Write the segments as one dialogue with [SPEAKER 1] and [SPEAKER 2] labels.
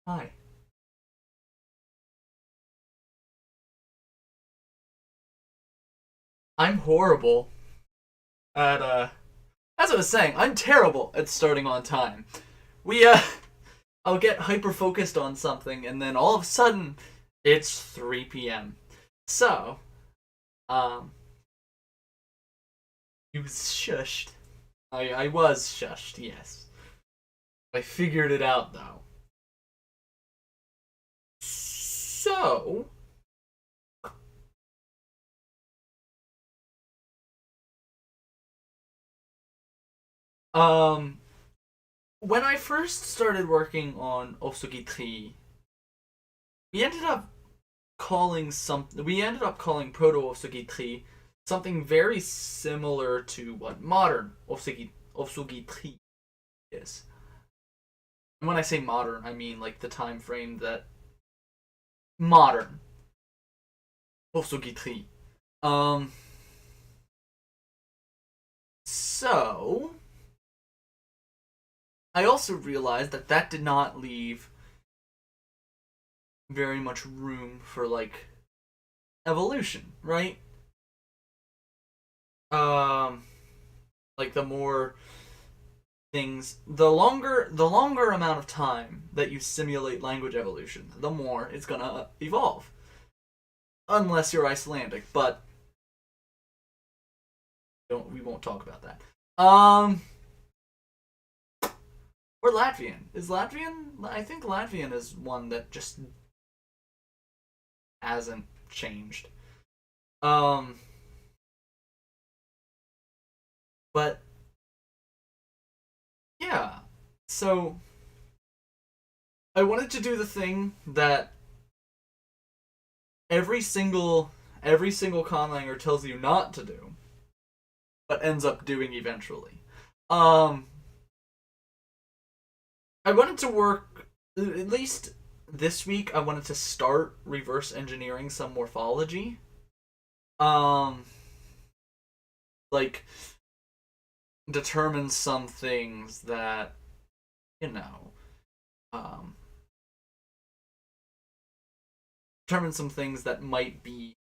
[SPEAKER 1] Hi. I'm horrible at as I was saying, I'm terrible at starting on time. We I'll get hyper focused on something and then all of a sudden it's 3 p.m. So, um you was shushed. I was shushed, yes. I figured it out though. So, um when I first started working on Ofsugitxí, we ended up we ended up calling Proto-Ofsugitxí something very similar to what modern Ofsugitxí is. And when I say modern, I mean like the time frame that modern Ofsugitxí. Um so I also realized that that did not leave very much room for like evolution, right? Um like the more things the longer amount of time that you simulate language evolution, the more it's gonna evolve. Unless you're Icelandic, but we won't talk about that. Or Latvian. Is Latvian? I think Latvian is one that just hasn't changed. Um, but yeah. So I wanted to do the thing that every single conlanger tells you not to do, but ends up doing eventually. Um, I wanted to work at least this week. I wanted to start reverse engineering some morphology. Um, like determine some things that you know, um, determine some things that might be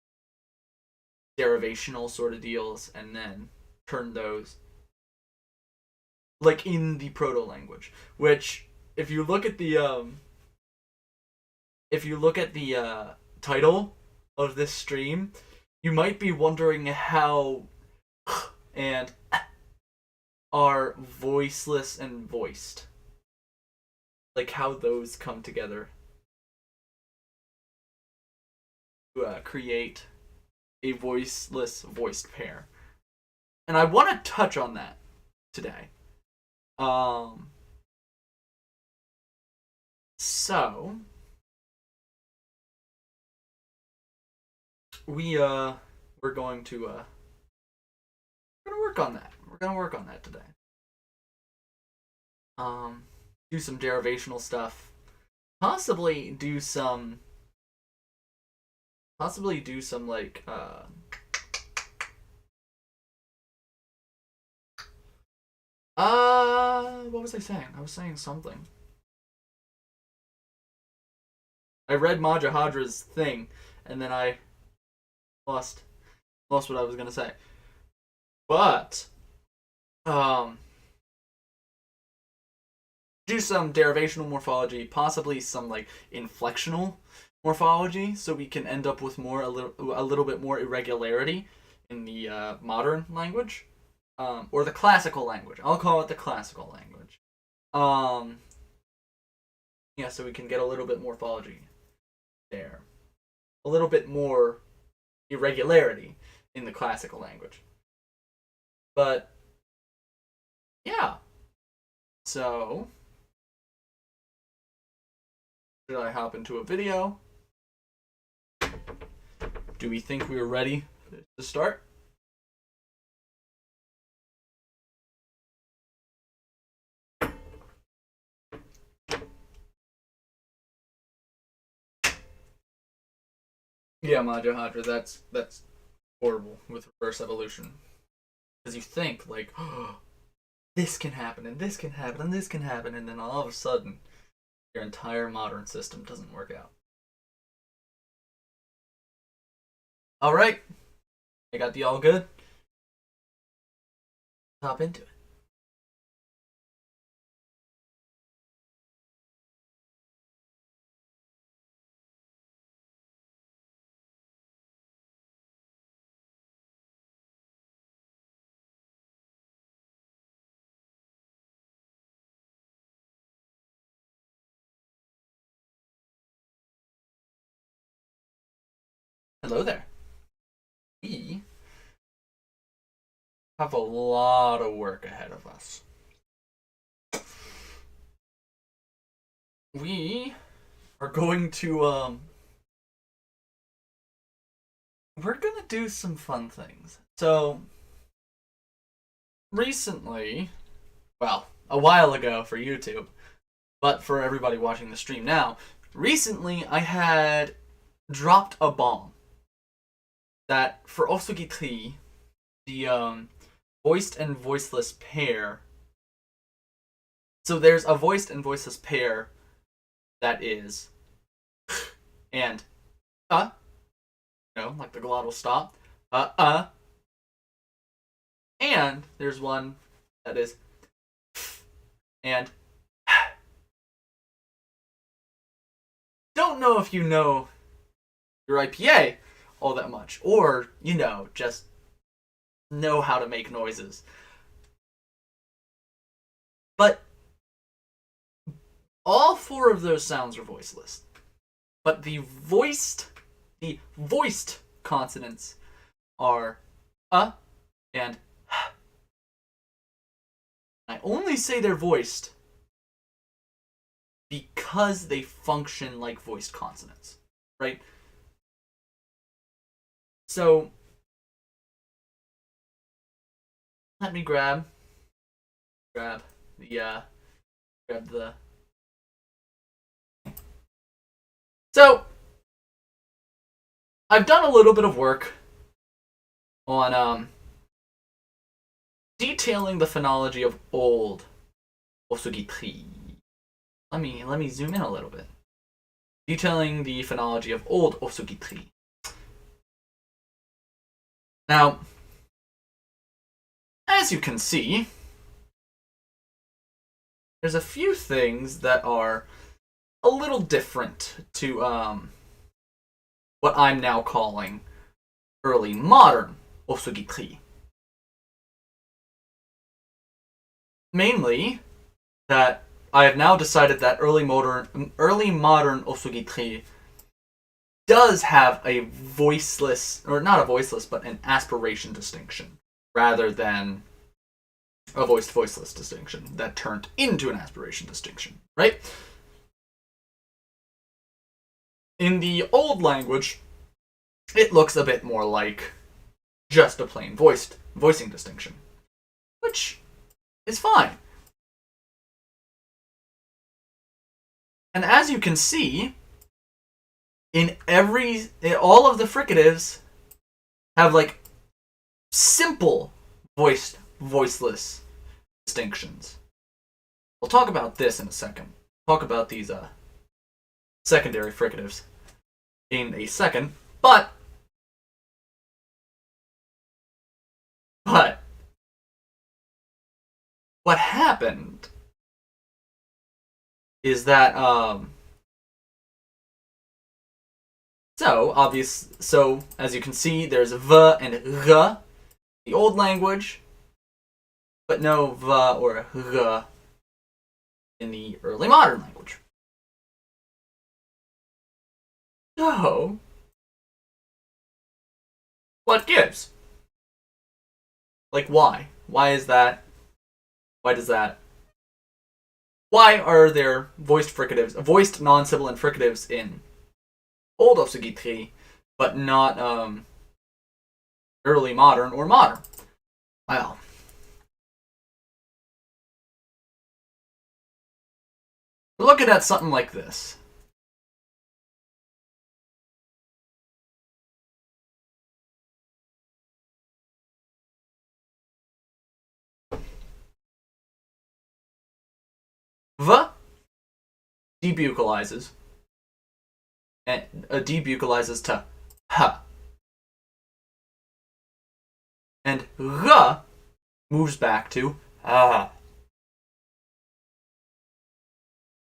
[SPEAKER 1] derivational sort of deals, and then turn those like in the proto language. Which, if you look at the title of this stream, you might be wondering how and are voiceless and voiced, like how those come together to create a voiceless voiced pair. And I want to touch on that today. Um, so we we're going to we're gonna work on that. We're gonna work on that today. Um, do some derivational stuff. Possibly do some. Possibly do some like what was I saying? I was saying something. I read Majahadra's thing, and then I lost lost what I was gonna say. But um, do some derivational morphology, possibly some like inflectional morphology, so we can end up with a little bit more irregularity in the modern language, or the classical language. I'll call it the classical language. Um, yeah, so we can get a little bit morphology there, a little bit more irregularity in the classical language. But yeah, so should I hop into a video? Do we think we're ready to start? Yeah, Majahadra, that's horrible with reverse evolution. Because you think like, oh, this can happen and this can happen and this can happen, and then all of a sudden Your entire modern system doesn't work out. All right, I got the all good. Hop into it. Hello there. We have a lot of work ahead of us. We are going to we're gonna do some fun things. So recently, well, a while ago for YouTube, but for everybody watching the stream now, recently I had dropped a bomb that for Ofsugitxí, the voiced and voiceless pair. So there's a voiced and voiceless pair that is and like the glottal stop. And there's one that is and don't know if you know your IPA all that much, or just know how to make noises. But all four of those sounds are voiceless. But the voiced consonants are and I only say they're voiced because they function like voiced consonants, right? So let me grab the So I've done a little bit of work on detailing the phonology of old Ofsugitxí. Let me zoom in a little bit. Detailing the phonology of old Ofsugitxí. Now, as you can see, there's a few things that are a little different to what I'm now calling early modern Ofsugitxí. Mainly, that I have now decided that early modern Ofsugitxí does have a voiceless, or not a voiceless, but an aspiration distinction, rather than a voiced-voiceless distinction that turned into an aspiration distinction, right? In the old language, it looks a bit more like just a plain voicing distinction, which is fine. And as you can see, all of the fricatives have like simple voiceless distinctions. We'll talk about this in a second. Talk about these secondary fricatives in a second, but what happened is that so as you can see, there's v and r, the old language, but no v or r in the early modern language. So, what gives? Like, why? Why is that? Why does that? Why are there voiced non-sibilant fricatives in old Ofsugitxí, but not early modern or modern? Well, we're looking at something like this. V debuccalizes. And debuccalizes to h. And g moves back to ah.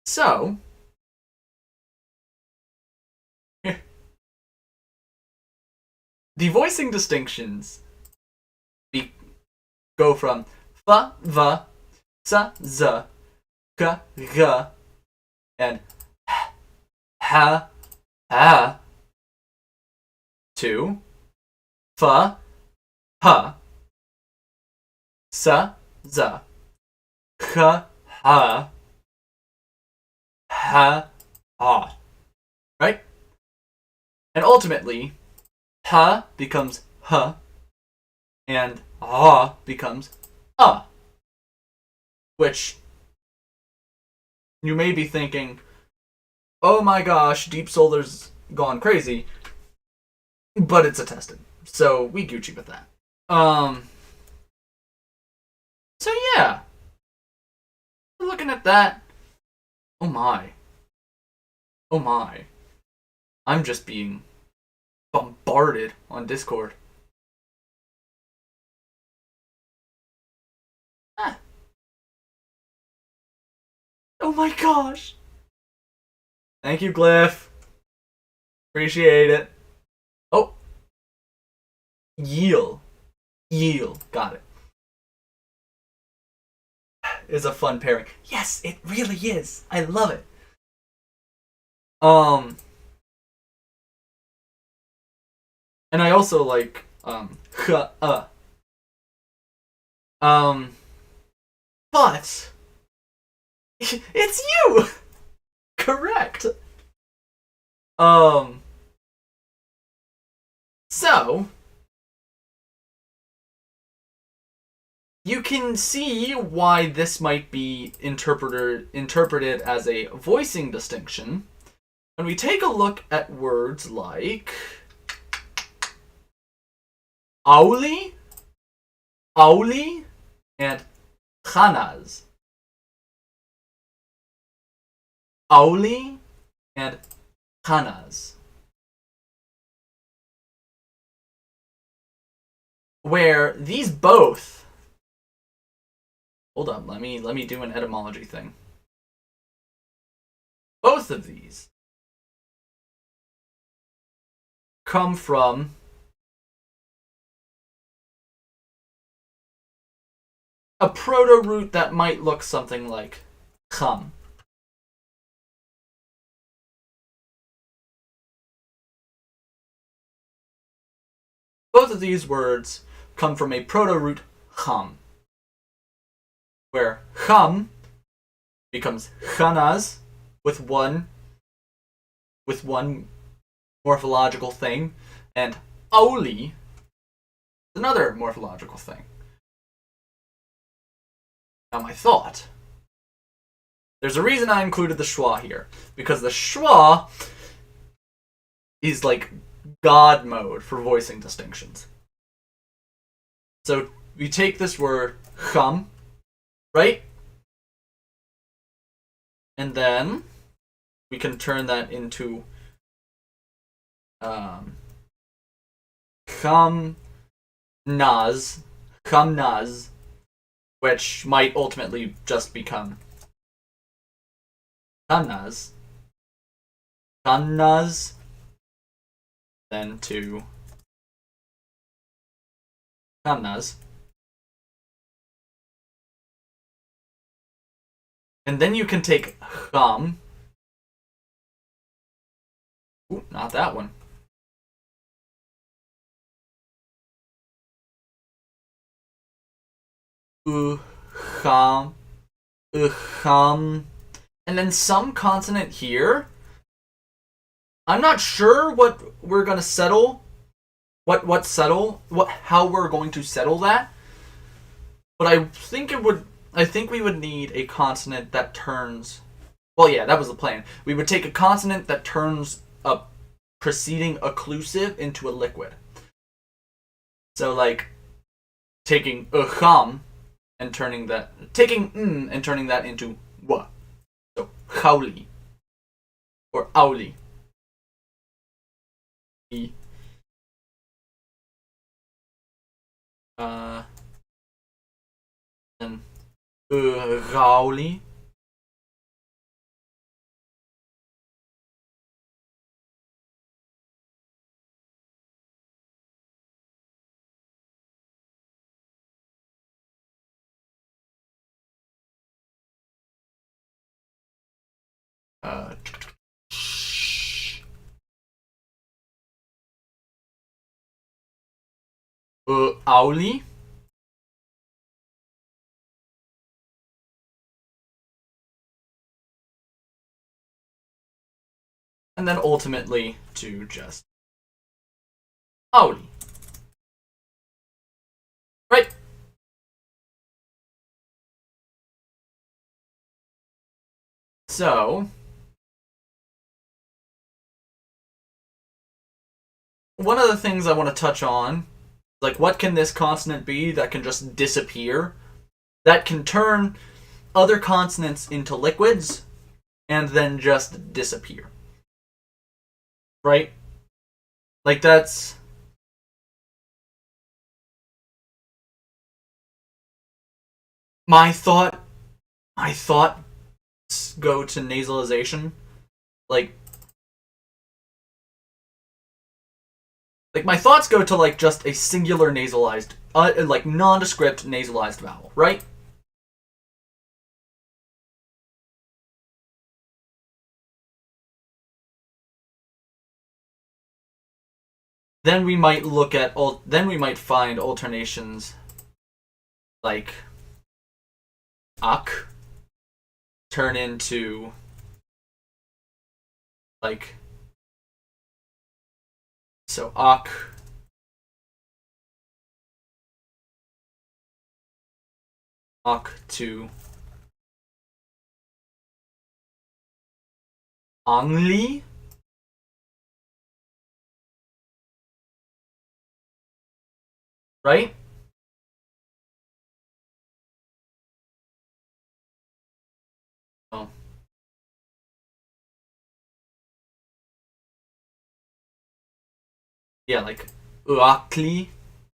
[SPEAKER 1] So, the voicing distinctions go from f, v, s, z, k, g, and h, a to f, h, s, z, k, h, ha, ah. Right? And ultimately, ha becomes h, and ah becomes which you may be thinking, oh my gosh, Deep Solar's gone crazy, but it's attested, so we Gucci with that. So yeah, looking at that, oh my, I'm just being bombarded on Discord. Oh my gosh! Thank you, Glyph. Appreciate it. Oh. Yield. Got it. Is a fun pairing. Yes, it really is. I love it. And I also like but it's you. Correct. So you can see why this might be interpreted as a voicing distinction when we take a look at words like auli, and khanaz. Auli and khanaz. Where these both, hold up, let me do an etymology thing. Both of these come from a proto-root that might look something like kham. Both of these words come from a proto-root kham, where kham becomes khanaz with one morphological thing, and auli is another morphological thing. Now my thought, there's a reason I included the schwa here, because the schwa is like God mode for voicing distinctions. So we take this word kham, right? And then we can turn that into khamnaz, which might ultimately just become khamnaz, then to khamnaz. And then you can take kham. Ooh, not that one. Kham, and then some consonant here. I'm not sure what we're gonna settle. How we're going to settle that. But I think we would need a consonant that turns. Well, yeah, that was the plan. We would take a consonant that turns a preceding occlusive into a liquid. So, like, taking kham and turning that into wa. So, khawli. or auli. And gauli. Auli. And then ultimately to just auli. Right? So, one of the things I want to touch on, like, what can this consonant be that can just disappear? That can turn other consonants into liquids and then just disappear. Right? Like, that's... My thoughts go to nasalization. Like my thoughts go to like just a singular nasalized, like nondescript nasalized vowel, right? Then we might look at then we might find alternations like ak turn into like so ak to angli, right? Oh. Yeah, like uakli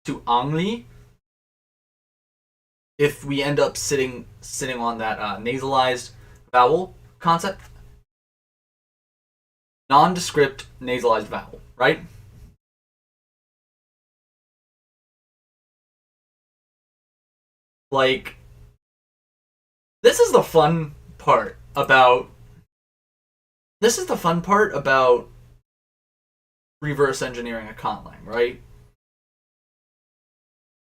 [SPEAKER 1] to angli. If we end up sitting on that nasalized vowel concept, nondescript nasalized vowel, right? Like, this is the fun part about reverse engineering a conlang, right?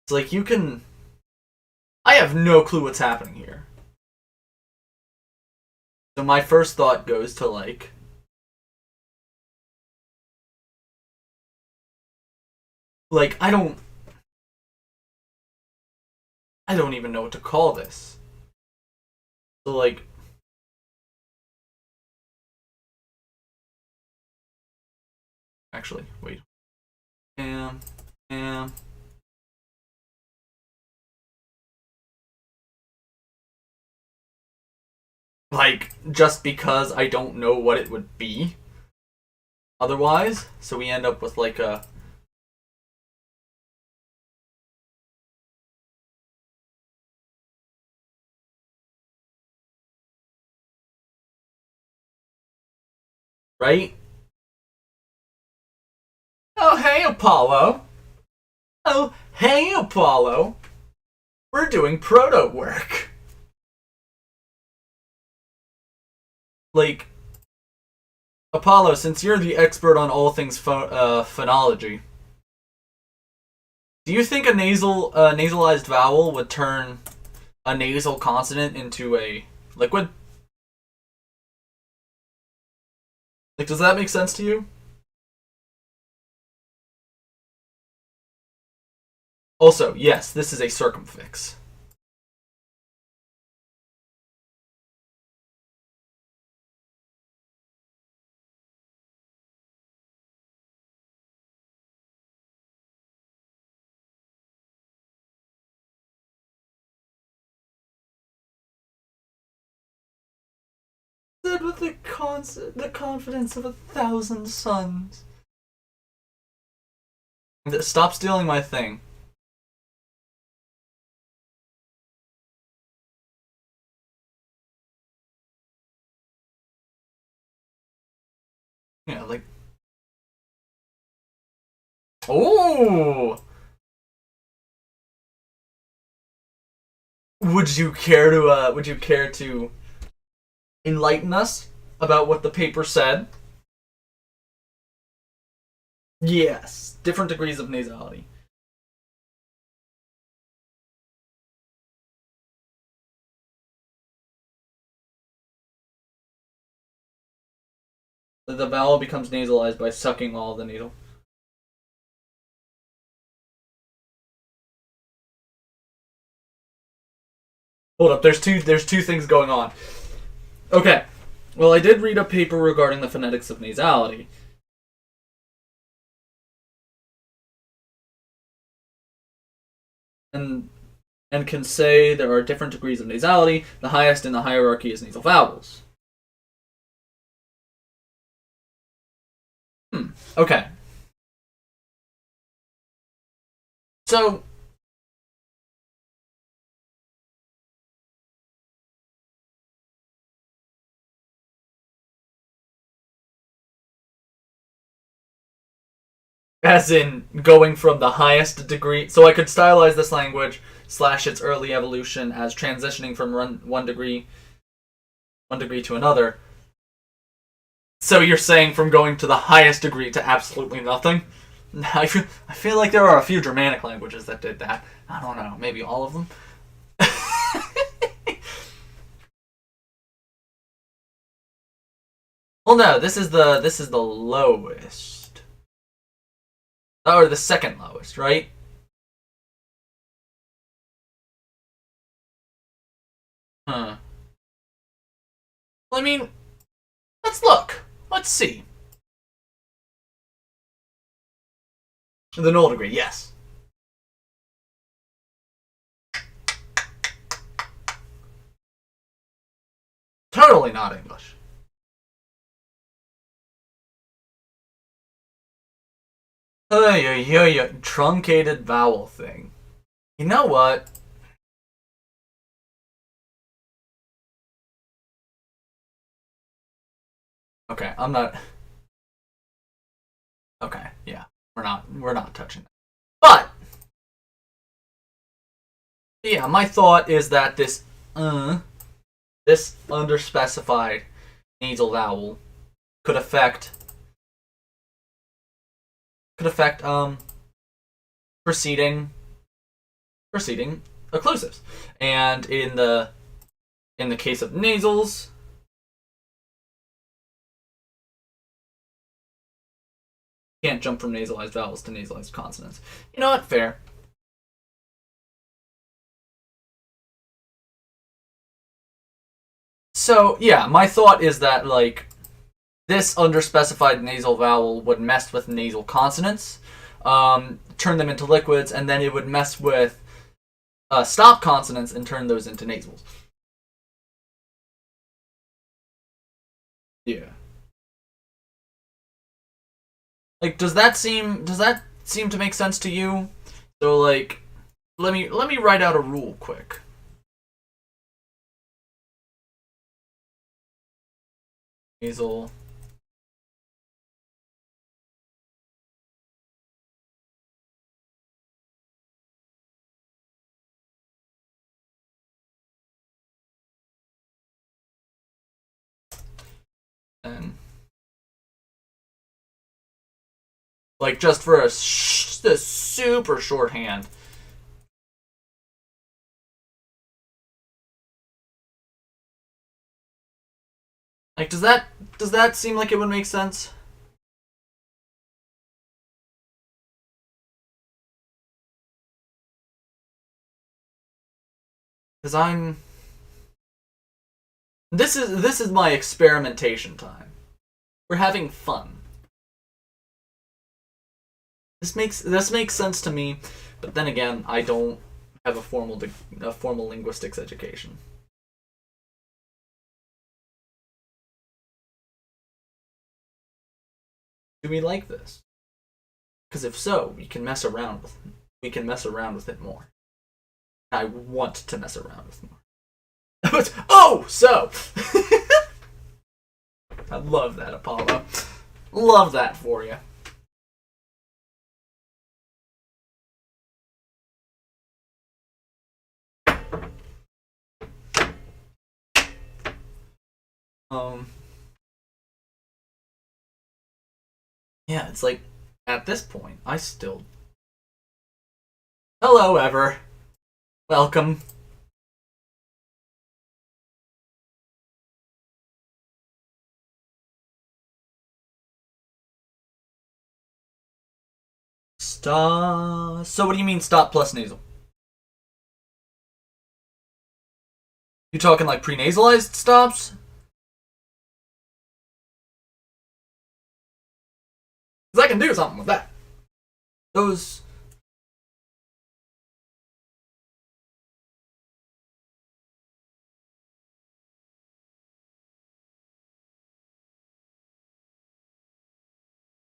[SPEAKER 1] It's like you can I have no clue what's happening here. So my first thought goes to like I don't even know what to call this. So like actually, wait. Am like just because I don't know what it would be otherwise, so we end up with like a right? Oh hey Apollo. Oh hey Apollo. We're doing proto work. Like Apollo, since you're the expert on all things phonology, do you think a nasalized vowel would turn a nasal consonant into a liquid? Like, does that make sense to you? Also, yes, this is a circumfix. with the confidence of 1,000 suns. Stop stealing my thing. Yeah, like. Oh! Would you care to enlighten us about what the paper said? Yes. Different degrees of nasality. The vowel becomes nasalized by sucking all the nasal. Hold up, there's two things going on. Okay. Well, I did read a paper regarding the phonetics of nasality. And can say there are different degrees of nasality. The highest in the hierarchy is nasal vowels. Okay. So, as in going from the highest degree. So I could stylize this language / its early evolution as transitioning from one degree to another. So you're saying from going to the highest degree to absolutely nothing? I feel like there are a few Germanic languages that did that. I don't know, maybe all of them. Well, no, this is the lowest, or the second lowest, right? Huh. Well, I mean, let's look. Let's see. The null degree, yes. Totally not English. Truncated vowel thing. You know what? Okay, I'm not. Okay, yeah, we're not touching that. But yeah, my thought is that this underspecified nasal vowel could affect preceding occlusives, and in the case of nasals, can't jump from nasalized vowels to nasalized consonants. You know what? Fair. So yeah, my thought is that like this underspecified nasal vowel would mess with nasal consonants, turn them into liquids, and then it would mess with stop consonants and turn those into nasals. Yeah. Like, does that seem to make sense to you? So like, let me write out a rule quick. Nasal. And like just for a super shorthand. Like, does that seem like it would make sense? Because this is my experimentation time. We're having fun. This makes sense to me, but then again, I don't have a formal linguistics education. Do we like this? Because if so, we can mess around with it. We can mess around with it more. I want to mess around with more. Oh, so I love that, Apollo. Love that for you. Yeah, it's like, at this point, I still... Hello, Ever. Welcome. Stop. So what do you mean stop plus nasal? You talking like prenasalized stops? Because I can do something with that. Those...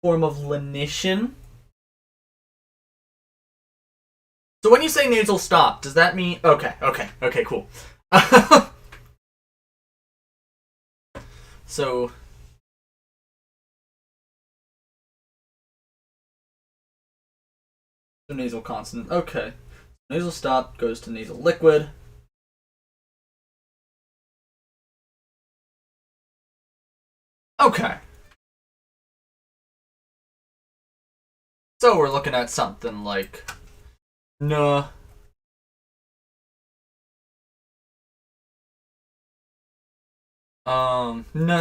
[SPEAKER 1] form of lenition. So when you say nasal stop, does that mean... Okay, cool. So... nasal consonant. Okay. Nasal stop goes to nasal liquid. Okay. So we're looking at something like... N. N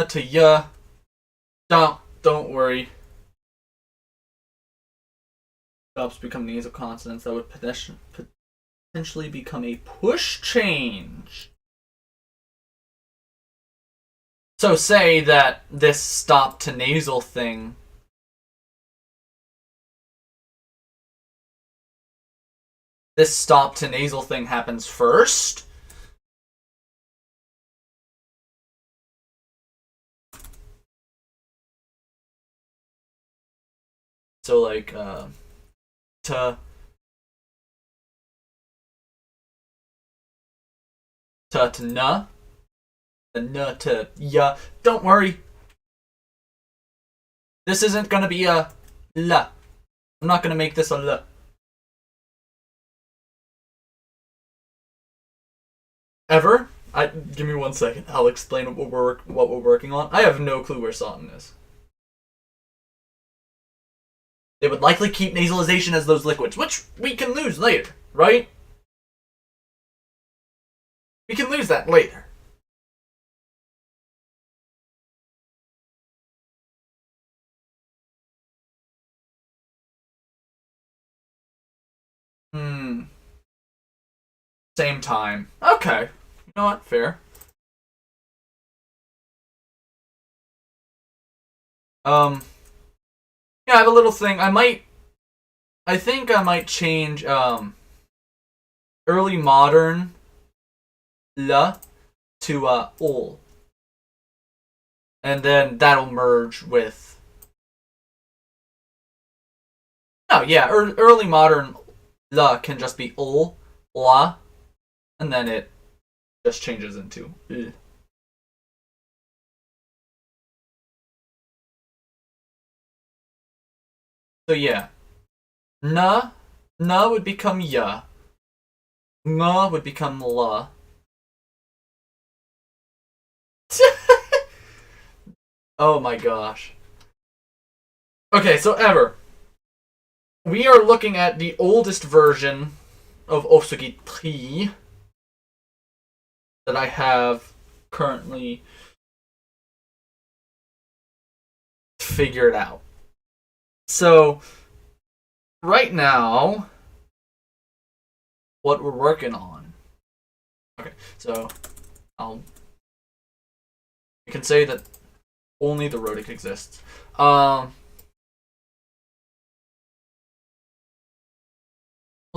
[SPEAKER 1] to y. Don't worry. Stops become nasal consonants. That would potentially become a push change. So say that this stop to nasal thing happens first. So like to na, the na to ya. Don't worry. This isn't gonna be a la. I'm not gonna make this a la. Ever? Give me 1 second. I'll explain what we're working on. I have no clue where Sawton is. They would likely keep nasalization as those liquids, which we can lose later, right? We can lose that later. Same time. Okay. You know what? Fair. Yeah, I have a little thing. I think I might change, early modern la to, ol. And then that'll merge with... Oh, yeah, early modern la can just be ol, la, and then it just changes into l. So yeah, na would become ya, nga would become la. Oh my gosh. Okay, so Ever, we are looking at the oldest version of Ofsugitxí that I have currently figured out. So, right now, what we're working on... Okay, so, we can say that only the rhotic exists. We'll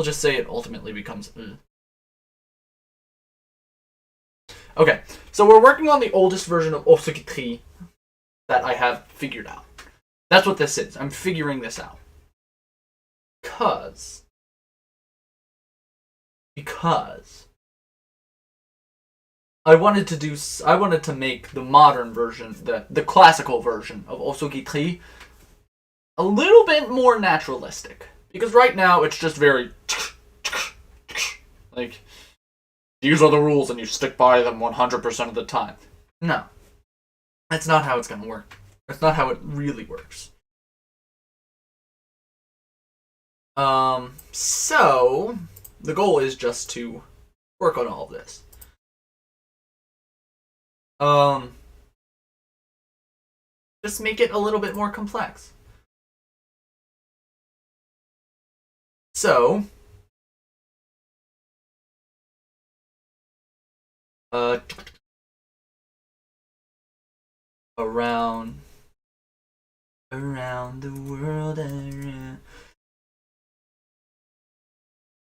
[SPEAKER 1] just say it ultimately becomes... Okay, so we're working on the oldest version of Ofsugitxí that I have figured out. That's what this is. I'm figuring this out. Because I wanted to make the modern version, the classical version of Ofsugitxí a little bit more naturalistic. Because right now it's just very like, these are the rules and you stick by them 100% of the time. No. That's not how it's going to work. That's not how it really works. So the goal is just to work on all of this. Just make it a little bit more complex. So, around the world,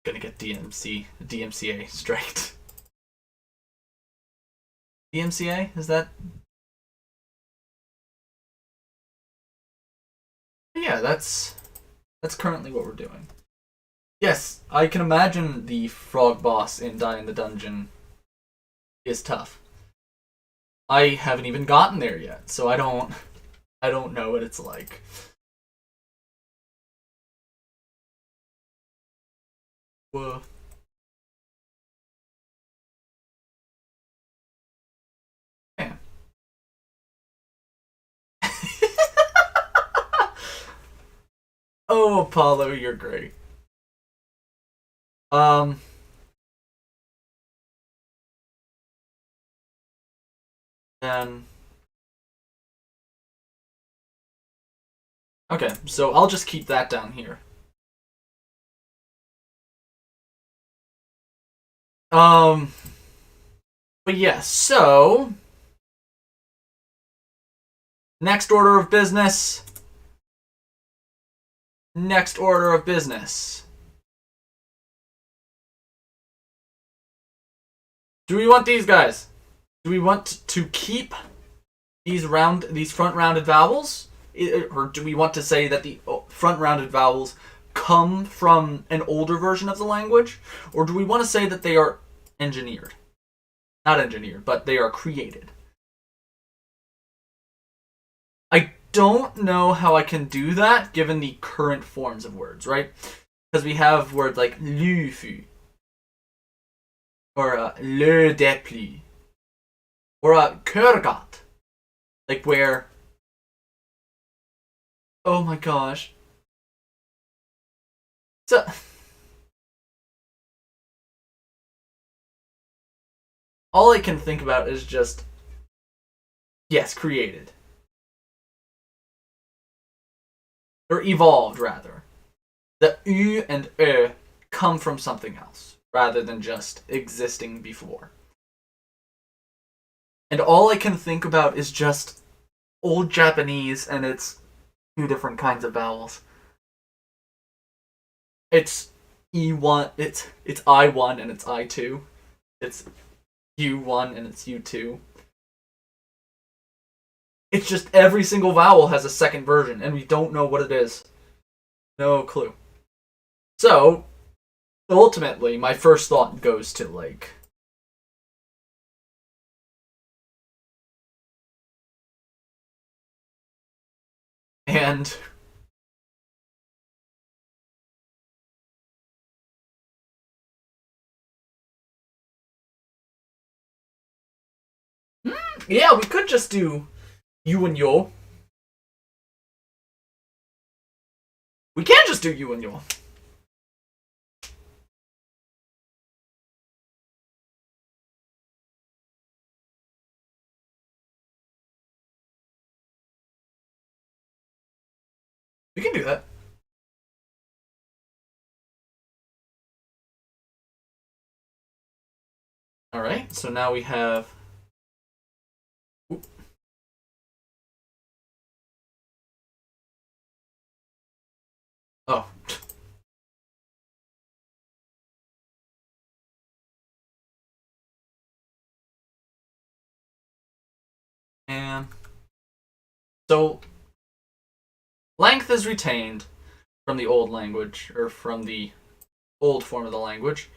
[SPEAKER 1] gonna get DMCA striked. DMCA, is that? Yeah, that's currently what we're doing. Yes, I can imagine the frog boss in Die in the Dungeon is tough. I haven't even gotten there yet, so I don't know what it's like. Whoa. Man. Oh, Apollo, you're great. Then okay, so I'll just keep that down here. But yeah, so next order of business. Next order of business. Do we want these guys? Do we want to keep these front rounded vowels? Or do we want to say that the front rounded vowels come from an older version of the language? Or do we want to say that they are engineered? Not engineered, but they are created. I don't know how I can do that given the current forms of words, right? Because we have words like lufu, or le dépli, or kurgat, like where. Oh my gosh. So all I can think about is just, yes, created. Or evolved, rather. The U and Ö come from something else, rather than just existing before. And all I can think about is just Old Japanese and its two different kinds of vowels. It's E1, it's I1 and it's I2. It's U1 and it's U2. It's just every single vowel has a second version, and we don't know what it is. No clue. So, ultimately, my first thought goes to, like, and yeah, we could just do you and yo. We can just do you and yo. We can do that. Alright, so now we have. Oop. Oh. And so Length is retained from the old language, or from the old form of the language.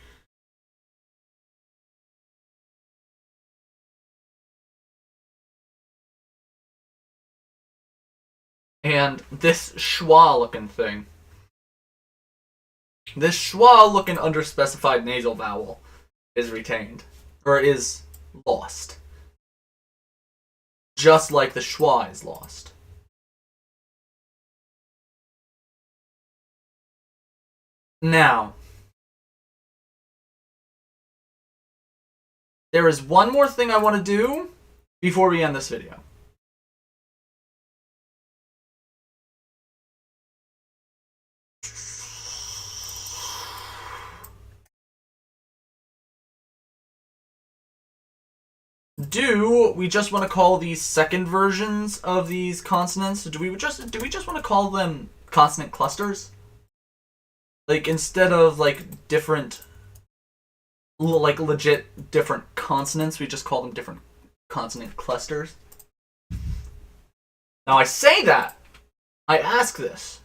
[SPEAKER 1] And this schwa-looking thing, this schwa-looking underspecified nasal vowel is retained, or is lost. Just like the schwa is lost. Now, there is one more thing I want to do before we end this video. Do we just want to call these second versions of these consonants? Do we just want to call them consonant clusters? Like, instead of like different, like legit different consonants, we just call them different consonant clusters. Now I say that, I ask this,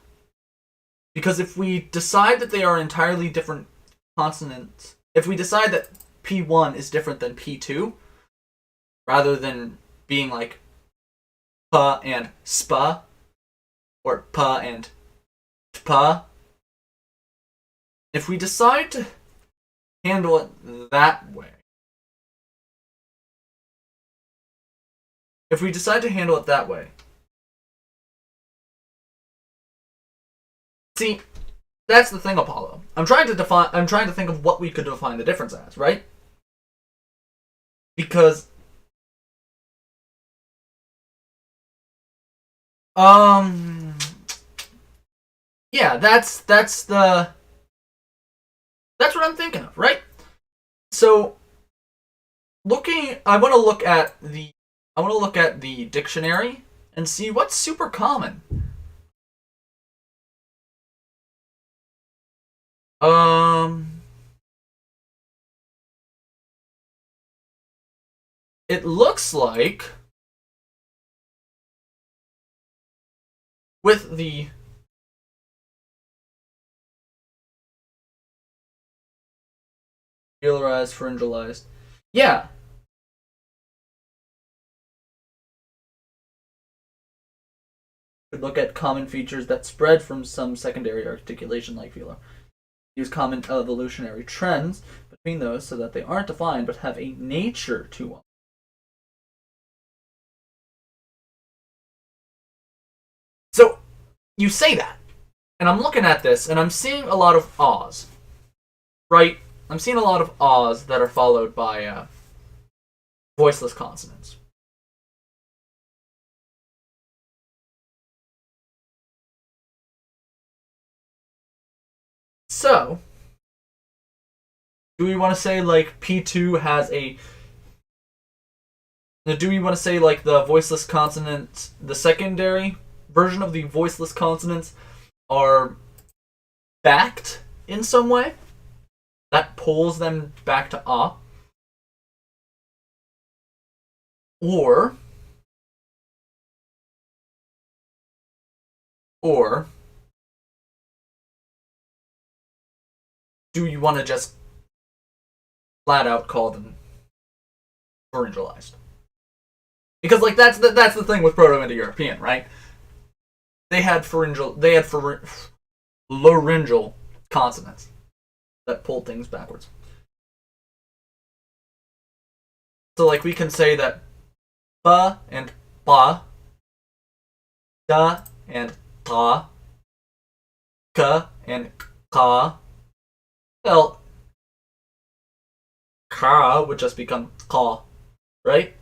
[SPEAKER 1] because if we decide that they are entirely different consonants, if we decide that P1 is different than P2, rather than being like P and SPA, or P and TPA, if we decide to handle it that way, see, that's the thing, Apollo. I'm trying to think of what we could define the difference as, right? Because yeah, that's what I'm thinking of, right? So, I want to look at the dictionary and see what's super common. It looks like with the velarized, pharyngalized, yeah. Could look at common features that spread from some secondary articulation like velar. Use common evolutionary trends between those so that they aren't defined but have a nature to them. So, you say that, and I'm looking at this, and I'm seeing a lot of ahs, right? I'm seeing a lot of ahs that are followed by voiceless consonants. So, do we want to say like P2 has a... Do we want to say like the voiceless consonants, the secondary version of the voiceless consonants, are backed in some way? That pulls them back to ah? Or do you want to just flat out call them pharyngalized? Because like that's the thing with Proto-Indo-European, right? They had laryngeal consonants that pulled things backwards. So like we can say that ba and ba, da and ta, ka and ka. Well, ka would just become ka, right?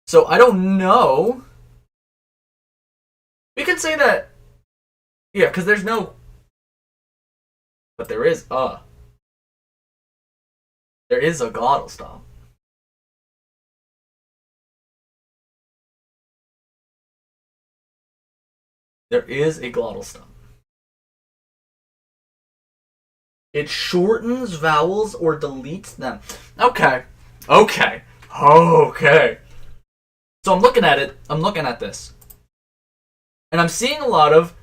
[SPEAKER 1] So I don't know. We can say that, yeah, because there's no, but there is a. There is a glottal stop. There is a glottal stop. It shortens vowels or deletes them. Okay. So I'm looking at it. I'm looking at this. And I'm seeing a lot of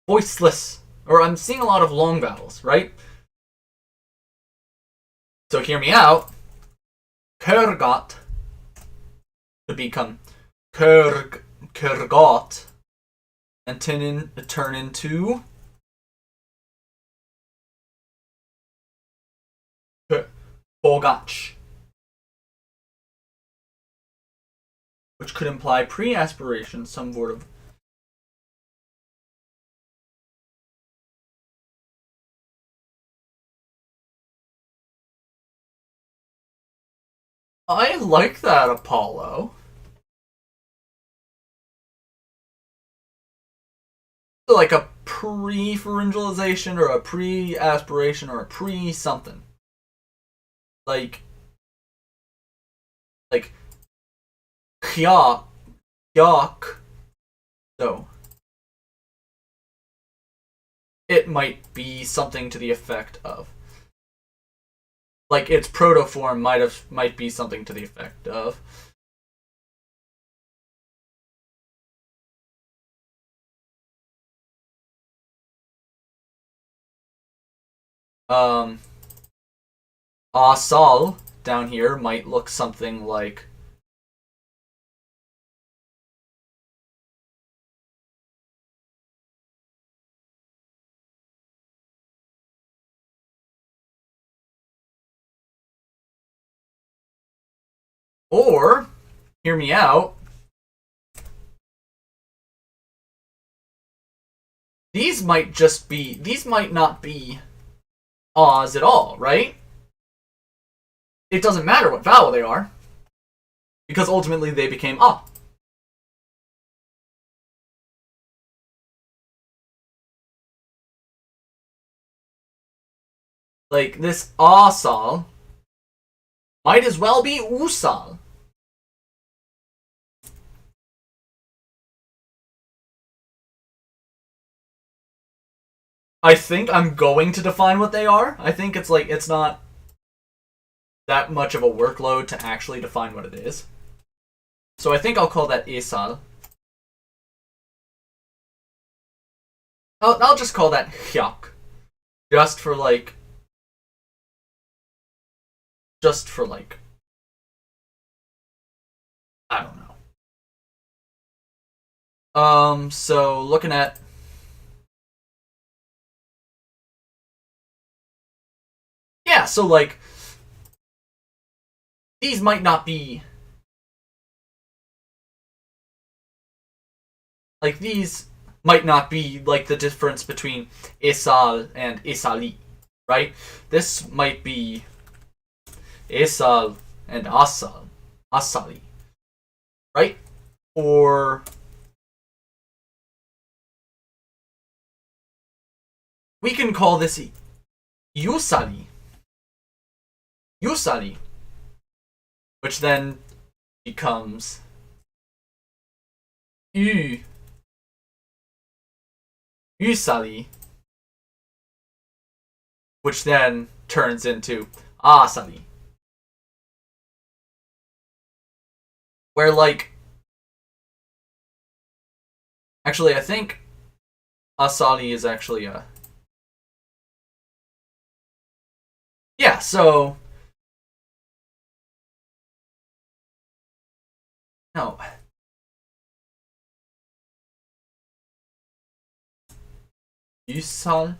[SPEAKER 1] voiceless, or I'm seeing a lot of long vowels, right? So hear me out. Kurgot to become kurgot, and turn into bogach, which could imply pre-aspiration, some sort of. I like that, Apollo. Like a pre-pharyngalization, or a pre-aspiration, or a pre-something. Like hyok, yok. So it might be something to the effect of, like, its protoform might be something to the effect of. Um, Asal down here might look something like. Or, hear me out, these might not be Oz at all, right? It doesn't matter what vowel they are, because ultimately they became Ah. Like, this Asal might as well be Usal. I think I'm going to define what they are. I think it's not that much of a workload to actually define what it is. So I think I'll call that Isal. I'll just call that Hyok. Just for like. I don't know. So looking at. Yeah, so like. These might not be. Like, these might not be like the difference between Isal and Isali, right? This might be Isal and Asali, right? Or we can call this Yusali, which then becomes U, Usali, which then turns into Asali. Where, like, actually, I think Asali is actually a. Yeah, so. No. Usal?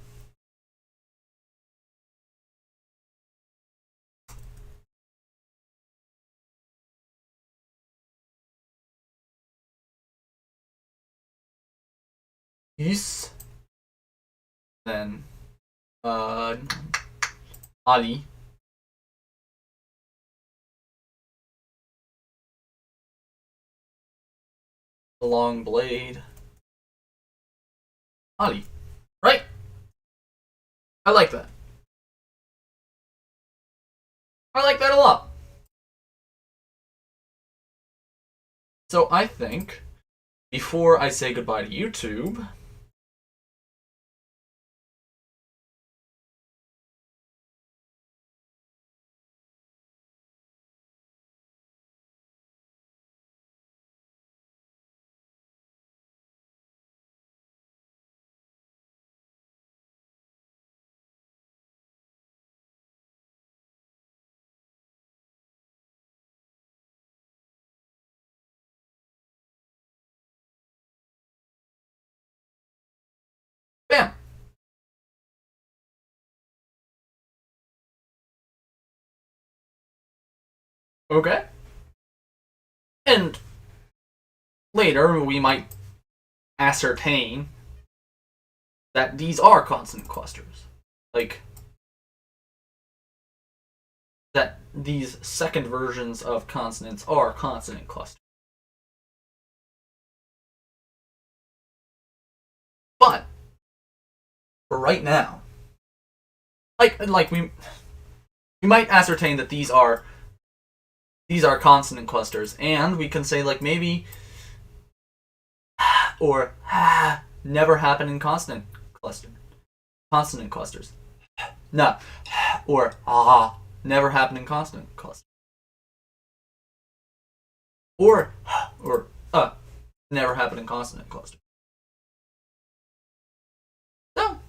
[SPEAKER 1] Us? Then. Uh. Ali. The long blade. Ali. Right? I like that. I like that a lot. So I think, before I say goodbye to YouTube, Okay? And later we might ascertain that these are consonant clusters. Like, that these second versions of consonants are consonant clusters. But for right now, like we might ascertain that these are consonant clusters, and we can say like maybe or never happen in consonant clusters. No, or never happen in consonant clusters. Or never happen in consonant clusters. So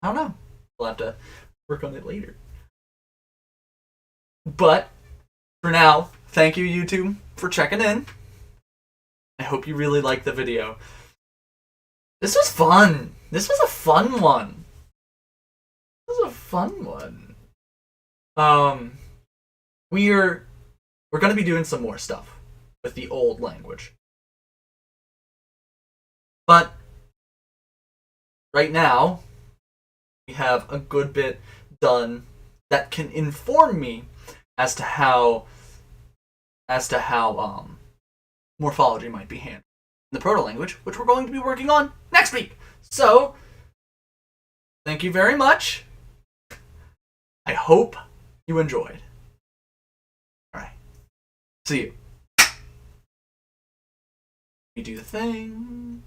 [SPEAKER 1] I don't know. We'll have to work on it later. But for now, thank you, YouTube, for checking in. I hope you really liked the video. This was fun. This was a fun one. This was a fun one. We're gonna be doing some more stuff with the old language. But right now, we have a good bit done that can inform me as to how morphology might be handled in the proto-language, which we're going to be working on next week. So, thank you very much. I hope you enjoyed. Alright. See you. You do the thing.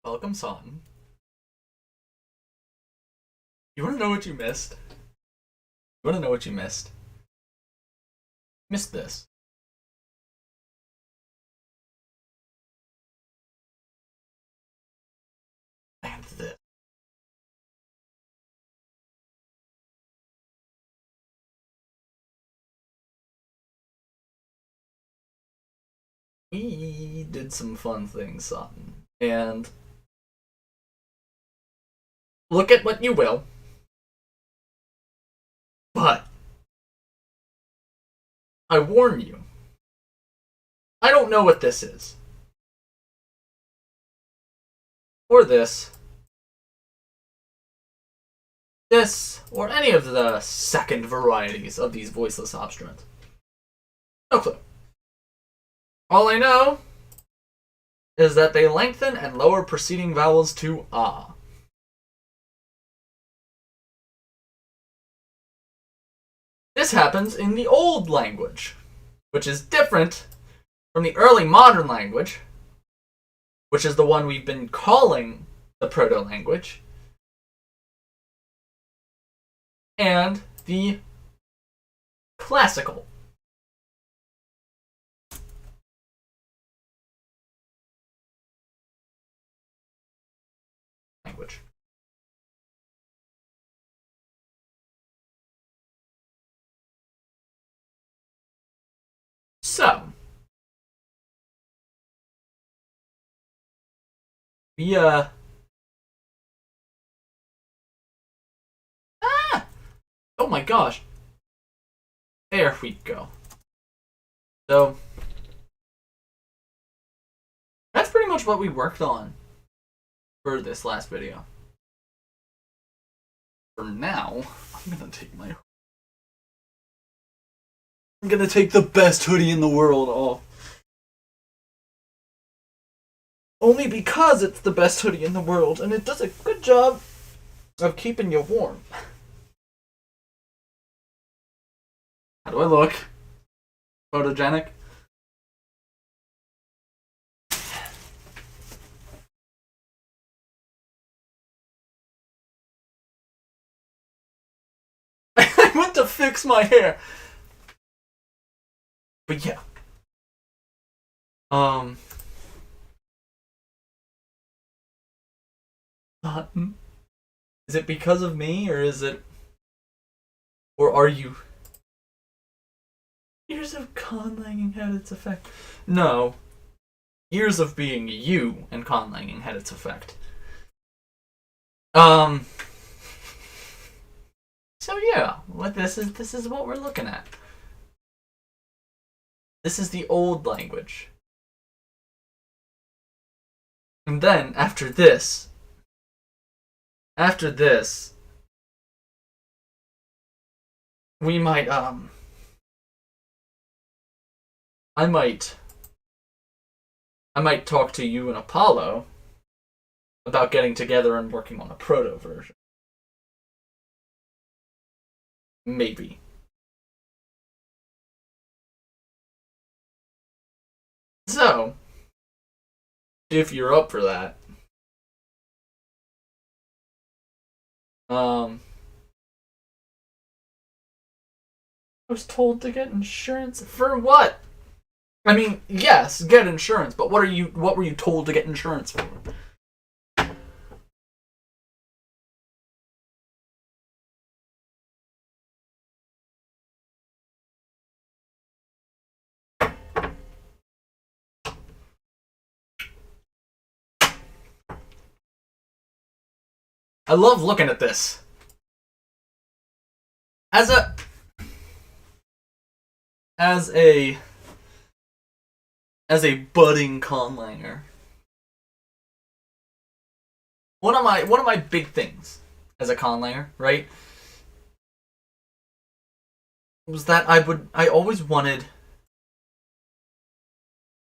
[SPEAKER 1] Welcome, son. You wanna know what you missed? You wanna know what you missed? Missed this. And this. We did some fun things, son. And look at what you will. But I warn you, I don't know what this is. Or this. This, or any of the second varieties of these voiceless obstruents. No clue. All I know is that they lengthen and lower preceding vowels to ah. This happens in the old language, which is different from the early modern language, which is the one we've been calling the proto-language, and the classical language. So, we oh my gosh. There we go. So, that's pretty much what we worked on for this last video. For now, I'm gonna take the best hoodie in the world off. Only because it's the best hoodie in the world, and it does a good job of keeping you warm. How do I look? Photogenic? went to fix my hair. But yeah. Is it because of me, or is it... Or are you... Years of conlanging had its effect. No. Years of being you and conlanging had its effect. So yeah, this is what we're looking at. This is the old language. And then after this, we might I might talk to you and Apollo about getting together and working on a proto version. Maybe. So, if you're up for that, I was told to get insurance for what? I mean, yes, get insurance, but what were you told to get insurance for? I love looking at this. As a budding conlanger, one of my big things as a conlanger, right, was that I always wanted to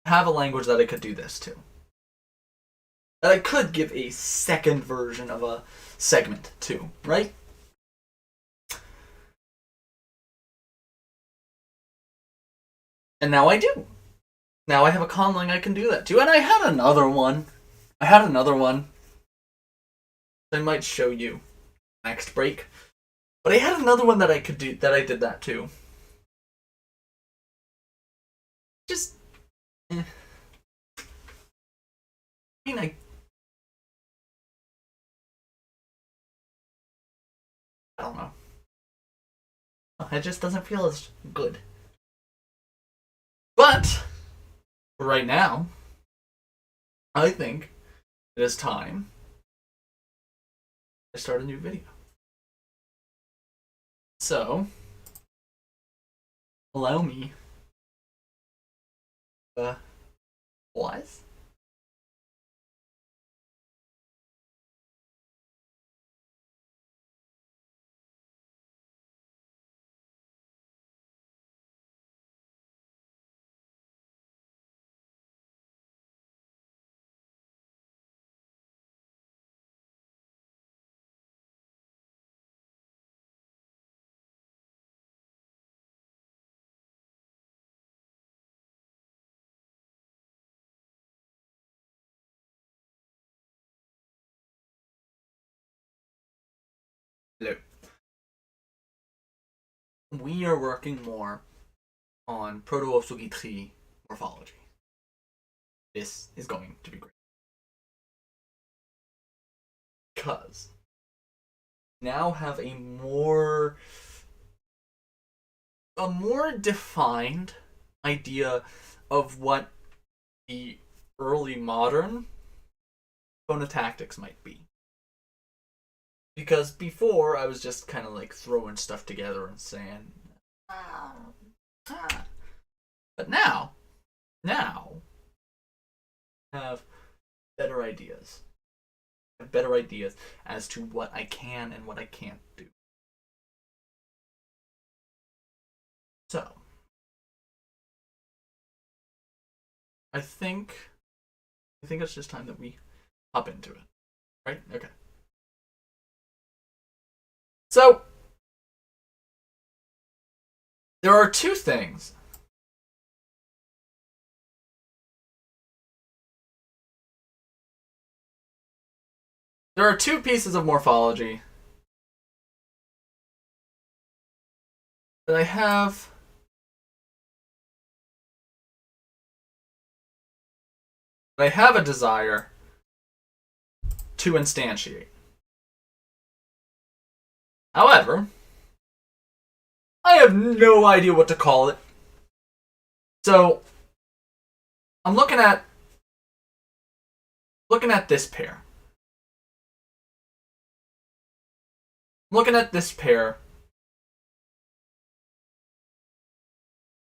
[SPEAKER 1] have a language that I could do this to. That I could give a second version of a segment to, right? And now I do. Now I have a conlang I can do that to. And I had another one. I might show you next break. But I had another one that I could do, that I did that too. Just, I mean, I don't know. It just doesn't feel as good. But right now, I think it is time to start a new video. So, allow me pause. Hello. We are working more on Proto-Ofsugitxí Morphology. This is going to be great. Because now have a more defined idea of what the early modern phonotactics might be. Because before, I was just kind of like throwing stuff together and saying, But now, have better ideas. Have better ideas as to what I can and what I can't do. So, I think it's just time that we hop into it. Right? Okay. So, there are two things. There are two pieces of morphology that I have a desire to instantiate. However, I have no idea what to call it. So I'm looking at this pair. Looking at this pair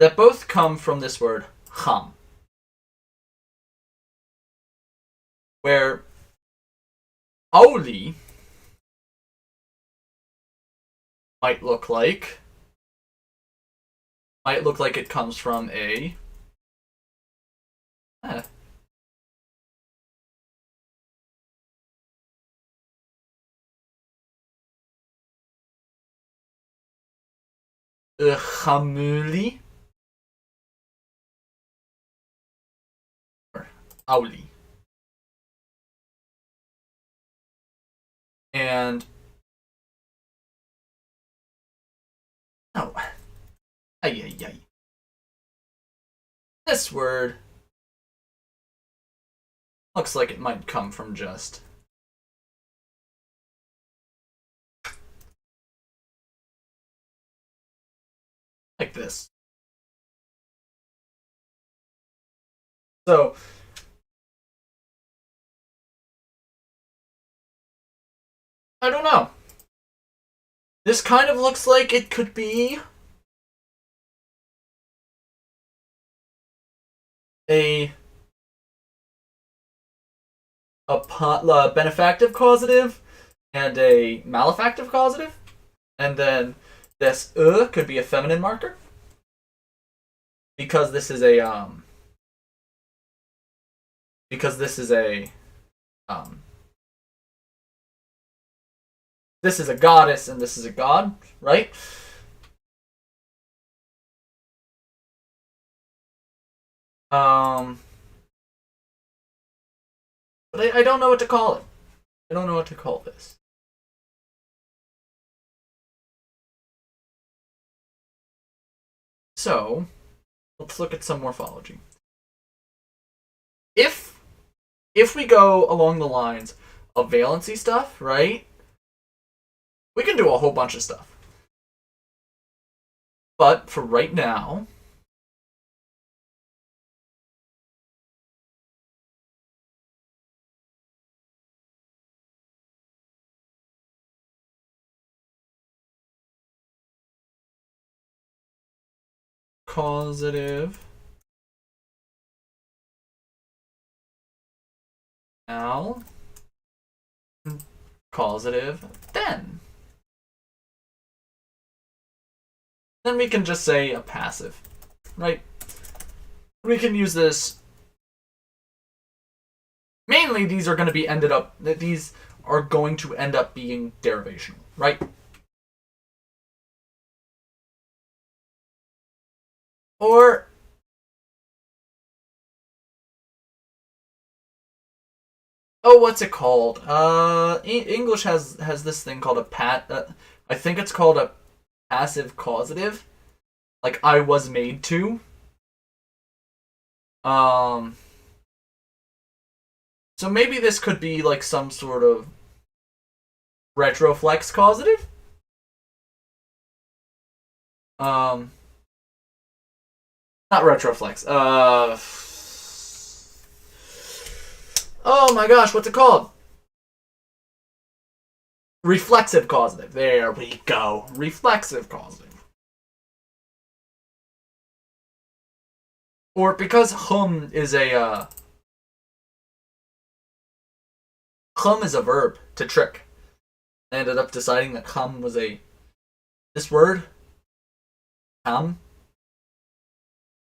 [SPEAKER 1] that both come from this word cham, where Auli might look like it comes from a chamuli or Auli. And oh, ay. This word looks like it might come from just like this. So I don't know. This kind of looks like it could be a benefactive causative and a malefactive causative, and then this could be a feminine marker because this is a this is a goddess and this is a god, right? But I don't know what to call it. I don't know what to call this. So, let's look at some morphology. If we go along the lines of valency stuff, right? We can do a whole bunch of stuff. But for right now, causative now, causative then. Then we can just say a passive, right? We can use this. Mainly, these are going to be these are going to end up being derivational, right? Or what's it called? English has this thing called I think it's called a passive causative, like I was made to. So maybe this could be like some sort of retroflex causative. Not retroflex. Oh my gosh, what's it called? Reflexive causative. There we go. Reflexive causative. Or because hum is a verb to trick. I ended up deciding that hum was this word hum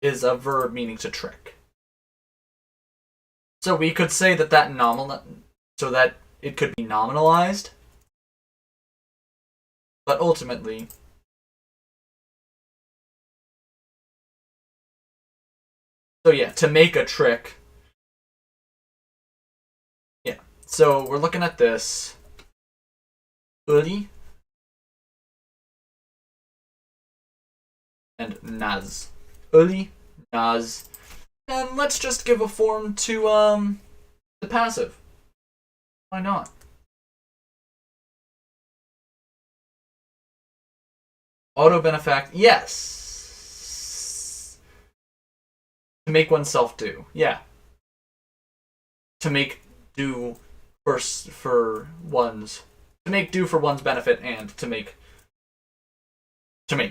[SPEAKER 1] is a verb meaning to trick. So we could say so that it could be nominalized, but ultimately so yeah, to make a trick. Yeah. So we're looking at this. Uli. and naz. Uli, naz. And let's just give a form to the passive. Why not? Auto-benefact, yes. To make oneself do, yeah. To make do for one's, to make do for one's benefit and to make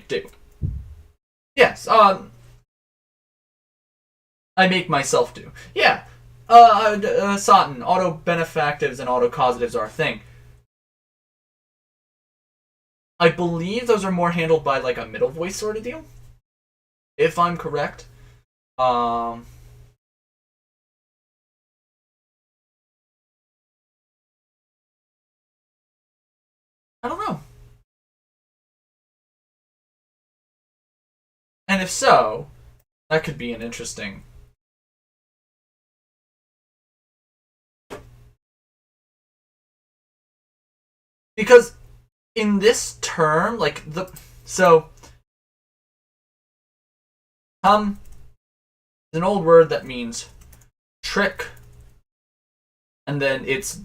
[SPEAKER 1] do. Yes, I make myself do. Yeah. Sotin, auto-benefactives and auto-causatives are a thing. I believe those are more handled by like a middle voice sort of deal, if I'm correct. I don't know. And if so, that could be an interesting. Because in this term, like is an old word that means trick, and then it's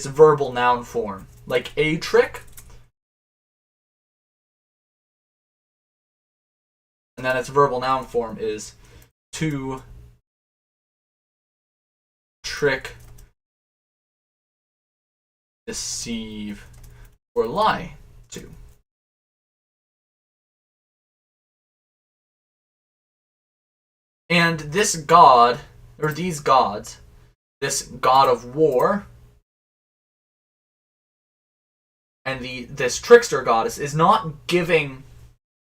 [SPEAKER 1] verbal noun form, like a trick, and then its verbal noun form is to trick, deceive, or lie to. And this god, or these gods, this god of war, and this trickster goddess is not giving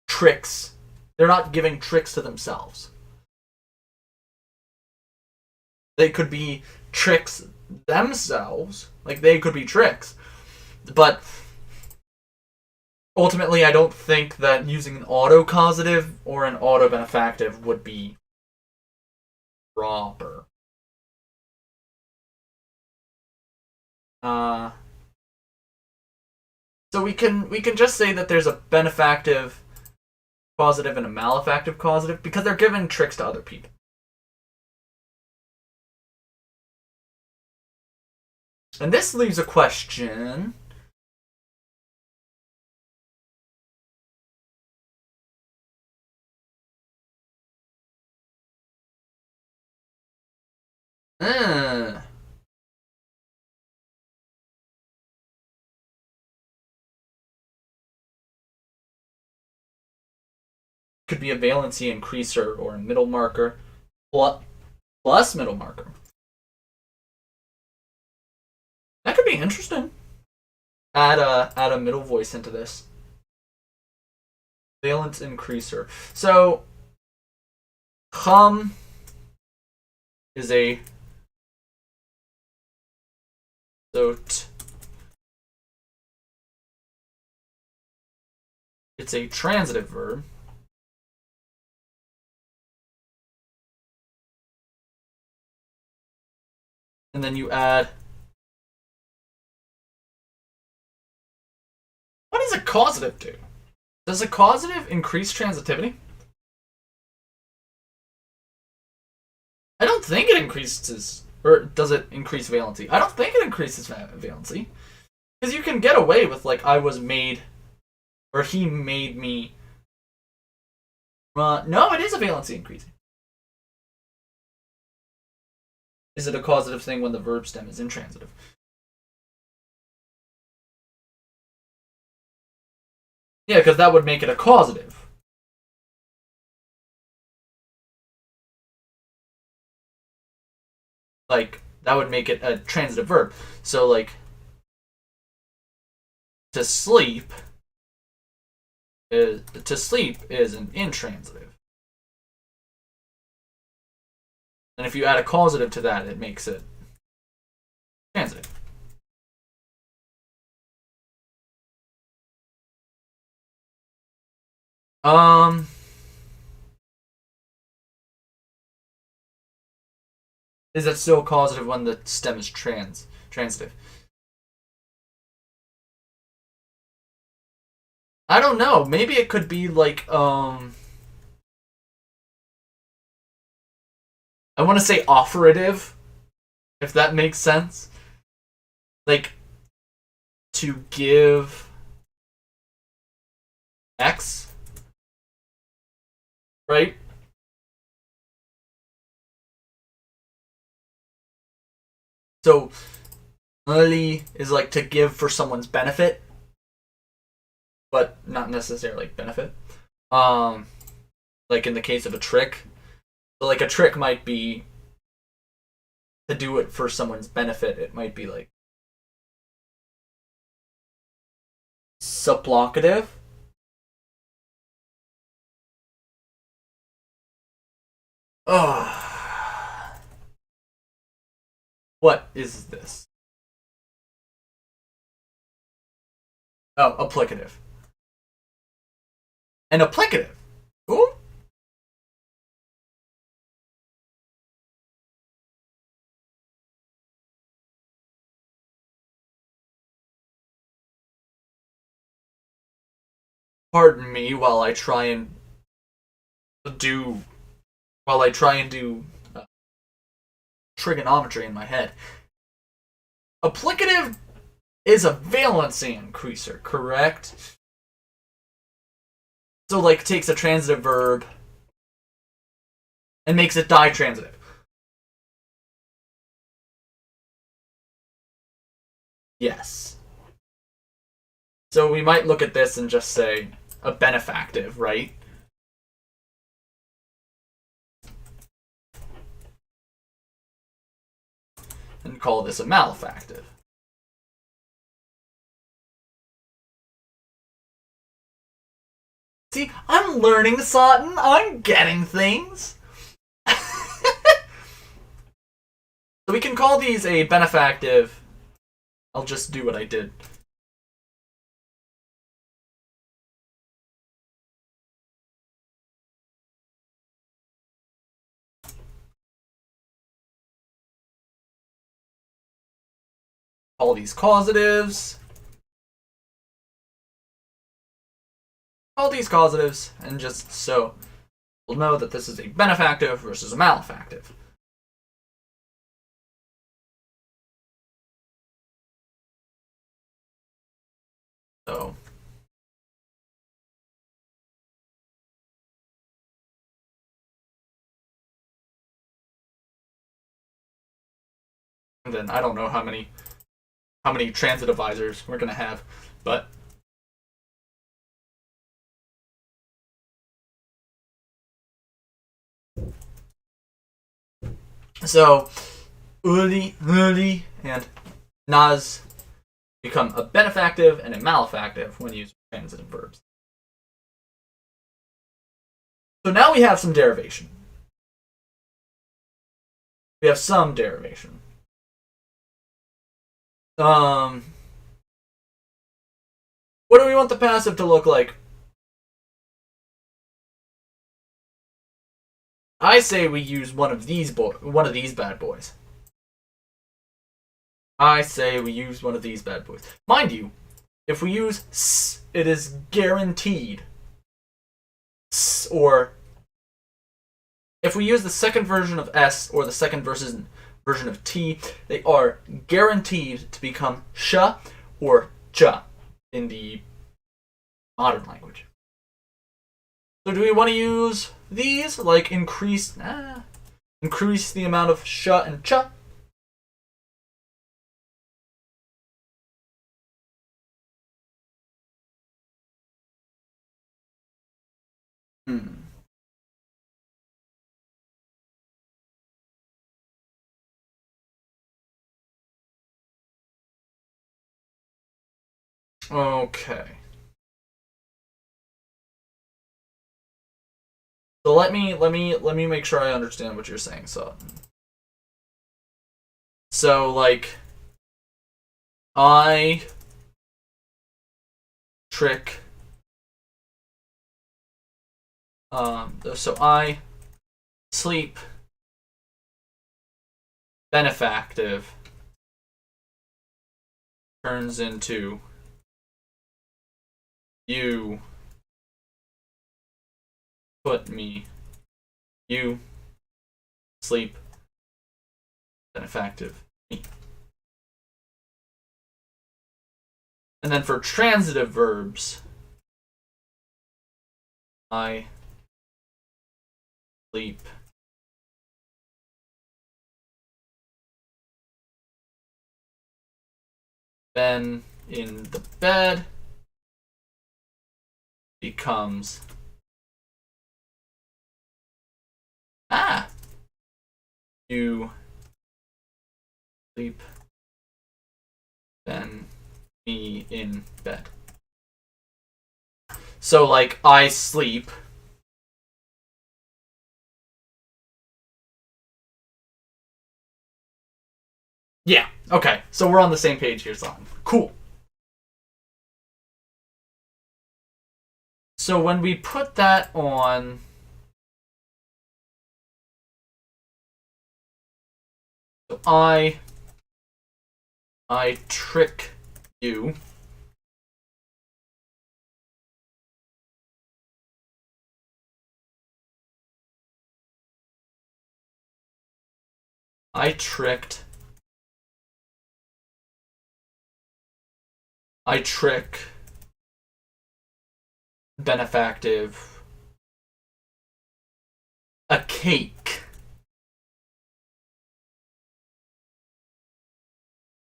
[SPEAKER 1] tricks. They're not giving tricks to themselves. They could be tricks themselves, like they could be tricks, but ultimately I don't think that using an auto-causative or an auto-benefactive would be proper. So we can just say that there's a benefactive causative and a malefactive causative because they're giving tricks to other people. And this leaves a question. Could be a valency increaser or a middle marker plus middle marker. That could be interesting. Add a middle voice into this. Valence increaser. So hum is a it's a transitive verb. And then you add. What does a causative do? Does a causative increase transitivity? I don't think it increases. Or does it increase valency? I don't think it increases valency. Because you can get away with, like, I was made. Or he made me. No, it is a valency increasing. Is it a causative thing when the verb stem is intransitive? Yeah, because that would make it a causative. Like, that would make it a transitive verb. So, like, to sleep is an intransitive. And if you add a causative to that, it makes it transitive. Is that still causative when the stem is transitive? I don't know. Maybe it could be like I want to say operative, if that makes sense. Like to give X, right? So early is like to give for someone's benefit, but not necessarily benefit. Um, like in the case of a trick, so like a trick might be to do it for someone's benefit. It might be like supplicative. Oh, what is this? Oh, applicative. And applicative. Ooh. Pardon me do while I try and do trigonometry in my head. Applicative is a valency increaser, correct? So like takes a transitive verb and makes it ditransitive. Yes. So we might look at this and just say a benefactive, right? And call this a malefactive. See, I'm learning, Sutton. I'm getting things. So we can call these a benefactive. I'll just do what I did. Call these causatives. Call these causatives, and just so we'll know that this is a benefactive versus a malefactive. So and then I don't know how many transitivizers we're gonna have, but so uli, and nas become a benefactive and a malefactive when used with transitive verbs. So now we have some derivation. We have some derivation. What do we want the passive to look like? I say we use one of these bad boys. I say we use one of these bad boys. Mind you, if we use s, it is guaranteed. S, or if we use the second version of s or the second version of t, they are guaranteed to become sh or cha in the modern language. So do we want to use these, like increase the amount of sh and cha? Hmm. Okay. So let me make sure I understand what you're saying. So like I trick so I sleep benefactive turns into You put me. You sleep. Benefactive. Me. And then for transitive verbs, I sleep. Ben in the bed becomes you sleep. Ben me in bed. So like I sleep. Yeah, okay. So we're on the same page here, son. Cool. So when we put that on I trick you. I trick benefactive a cake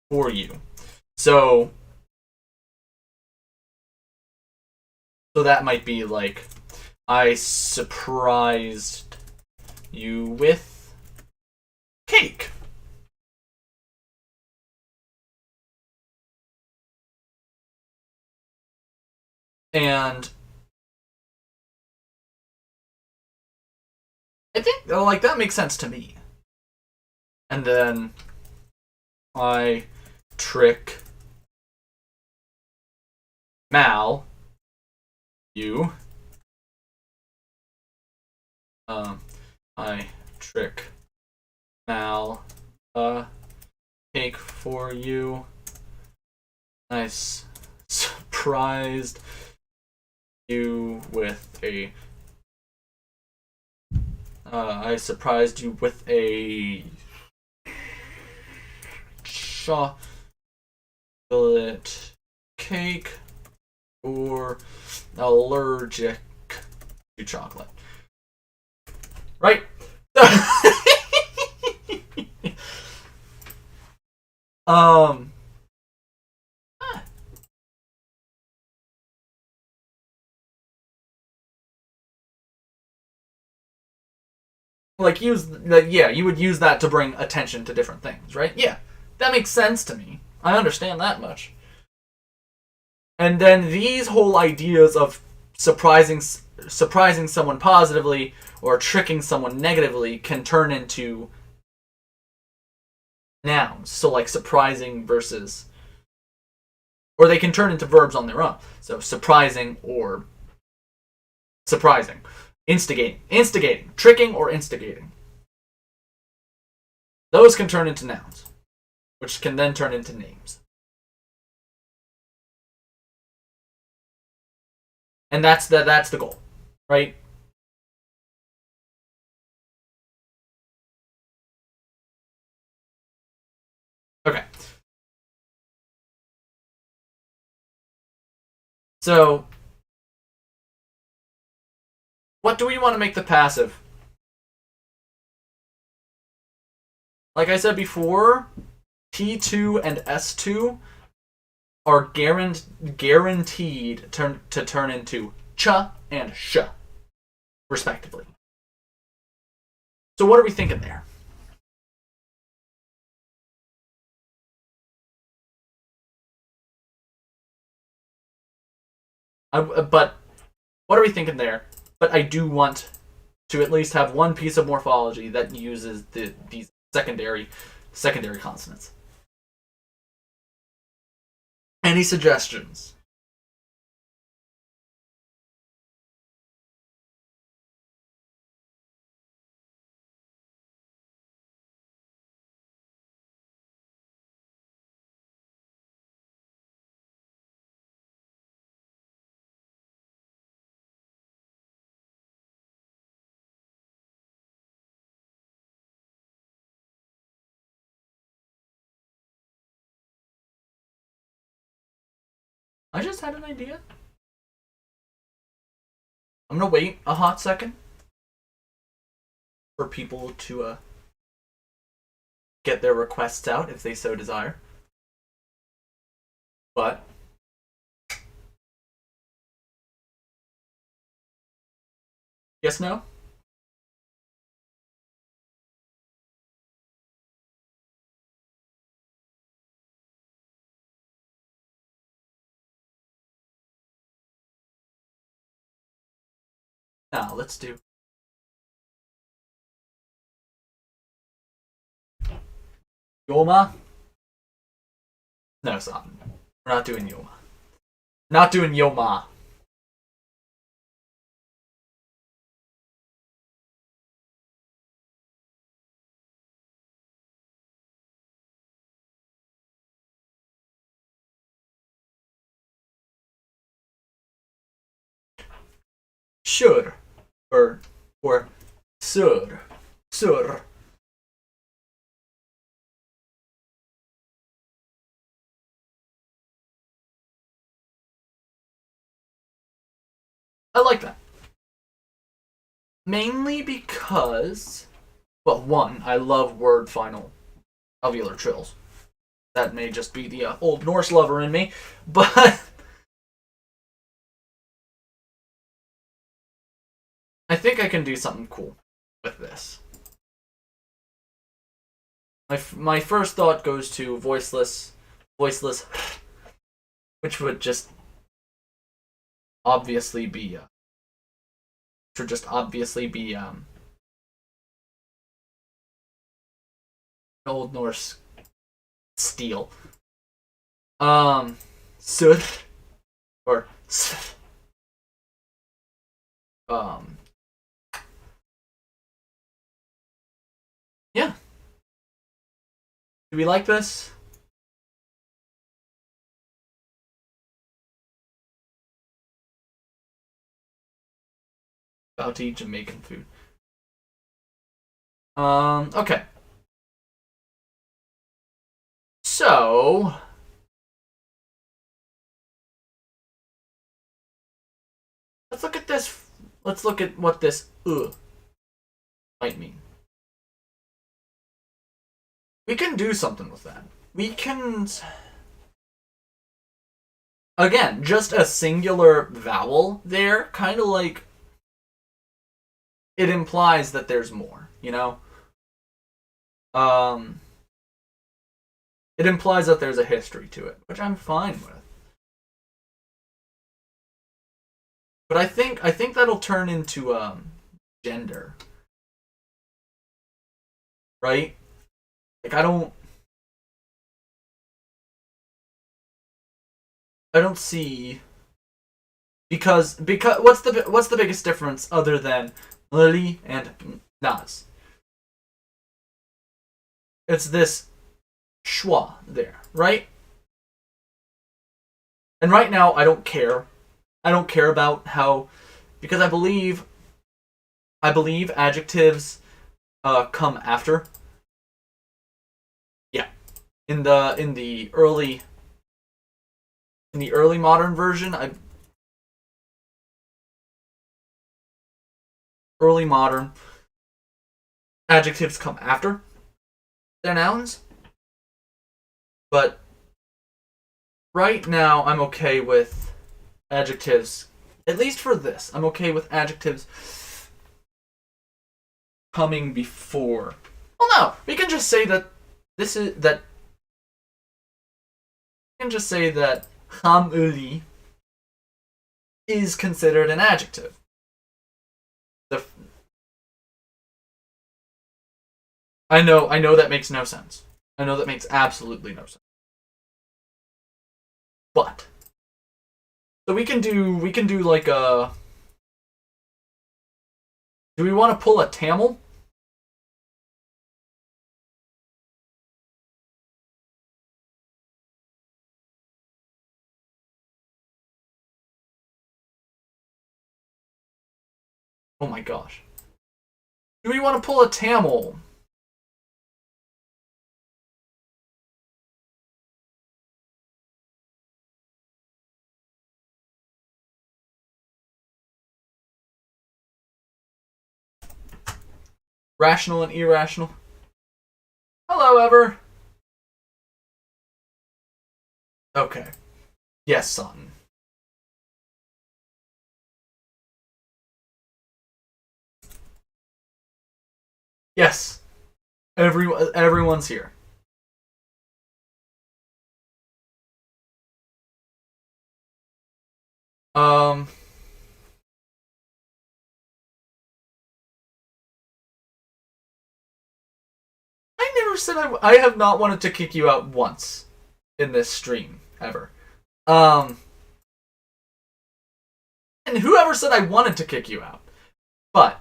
[SPEAKER 1] for you. So that might be like I surprised you with cake. And I think like that makes sense to me. And then I trick Mal you. I trick Mal cake for you. I surprised you with a I surprised you with a chocolate cake or allergic to chocolate. Right? Like yeah, you would use that to bring attention to different things, right? Yeah, that makes sense to me. I understand that much. And then these whole ideas of surprising someone positively or tricking someone negatively can turn into nouns. So like surprising versus, or they can turn into verbs on their own. So surprising or surprising, instigating, tricking or instigating. Those can turn into nouns, which can then turn into names. And that's the goal, right? Okay. So what do we want to make the passive? Like I said before, T2 and S2 are guaranteed to turn into ch and sh, respectively. So what are we thinking there? But what are we thinking there? But I do want to at least have one piece of morphology that uses these secondary consonants. Any suggestions? I just had an idea. I'm gonna wait a hot second for people to get their requests out if they so desire. But yes, no? Now let's do Yoma. No, stop. We're not doing Yoma. Not doing Yoma. Should. Or should. Sur. I like that. Mainly because, well, one, I love word final alveolar trills. That may just be the Old Norse lover in me, but I think I can do something cool with this. My first thought goes to voiceless, which would just obviously be Old Norse steel. Sud or yeah. Do we like this? About to eat Jamaican food. Okay. So let's look at this. Let's look at what this might mean. We can do something with that. We can, again, just a singular vowel there, kind of like it implies that there's more, you know? It implies that there's a history to it, which I'm fine with. But I think that'll turn into gender. Right? Like I don't see because what's the biggest difference other than Lily and Nas? It's this schwa there, right? And right now I don't care. I don't care about how, because I believe adjectives come after. Yeah. In the early modern version, early modern adjectives come after their nouns. But right now I'm okay with adjectives, at least for this. I'm okay with adjectives coming before. Well, no, we can just say that this is that. We can just say that hamuli is considered an adjective. I know that makes no sense. I know that makes absolutely no sense. But so we can do like a. Do we want to pull a Tamil? Oh my gosh. Do we want to pull a Tamil? Rational and irrational. Hello, Ever. Okay. Yes, son. Yes. Everyone's here. Um. I never said I have not wanted to kick you out once in this stream ever. Um. And whoever said I wanted to kick you out, but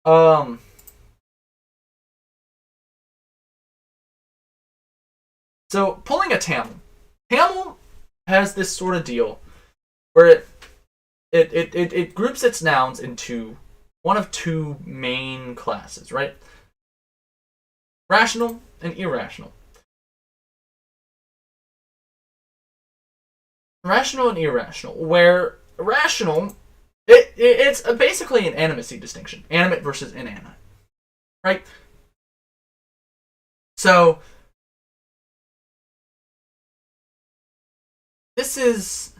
[SPEAKER 1] um. So pulling a Tamil. Tamil has this sort of deal where it groups its nouns into one of two main classes, right? Rational and irrational. Rational and irrational, where rational, it's basically an animacy distinction. Animate versus inanimate, right? So, this is,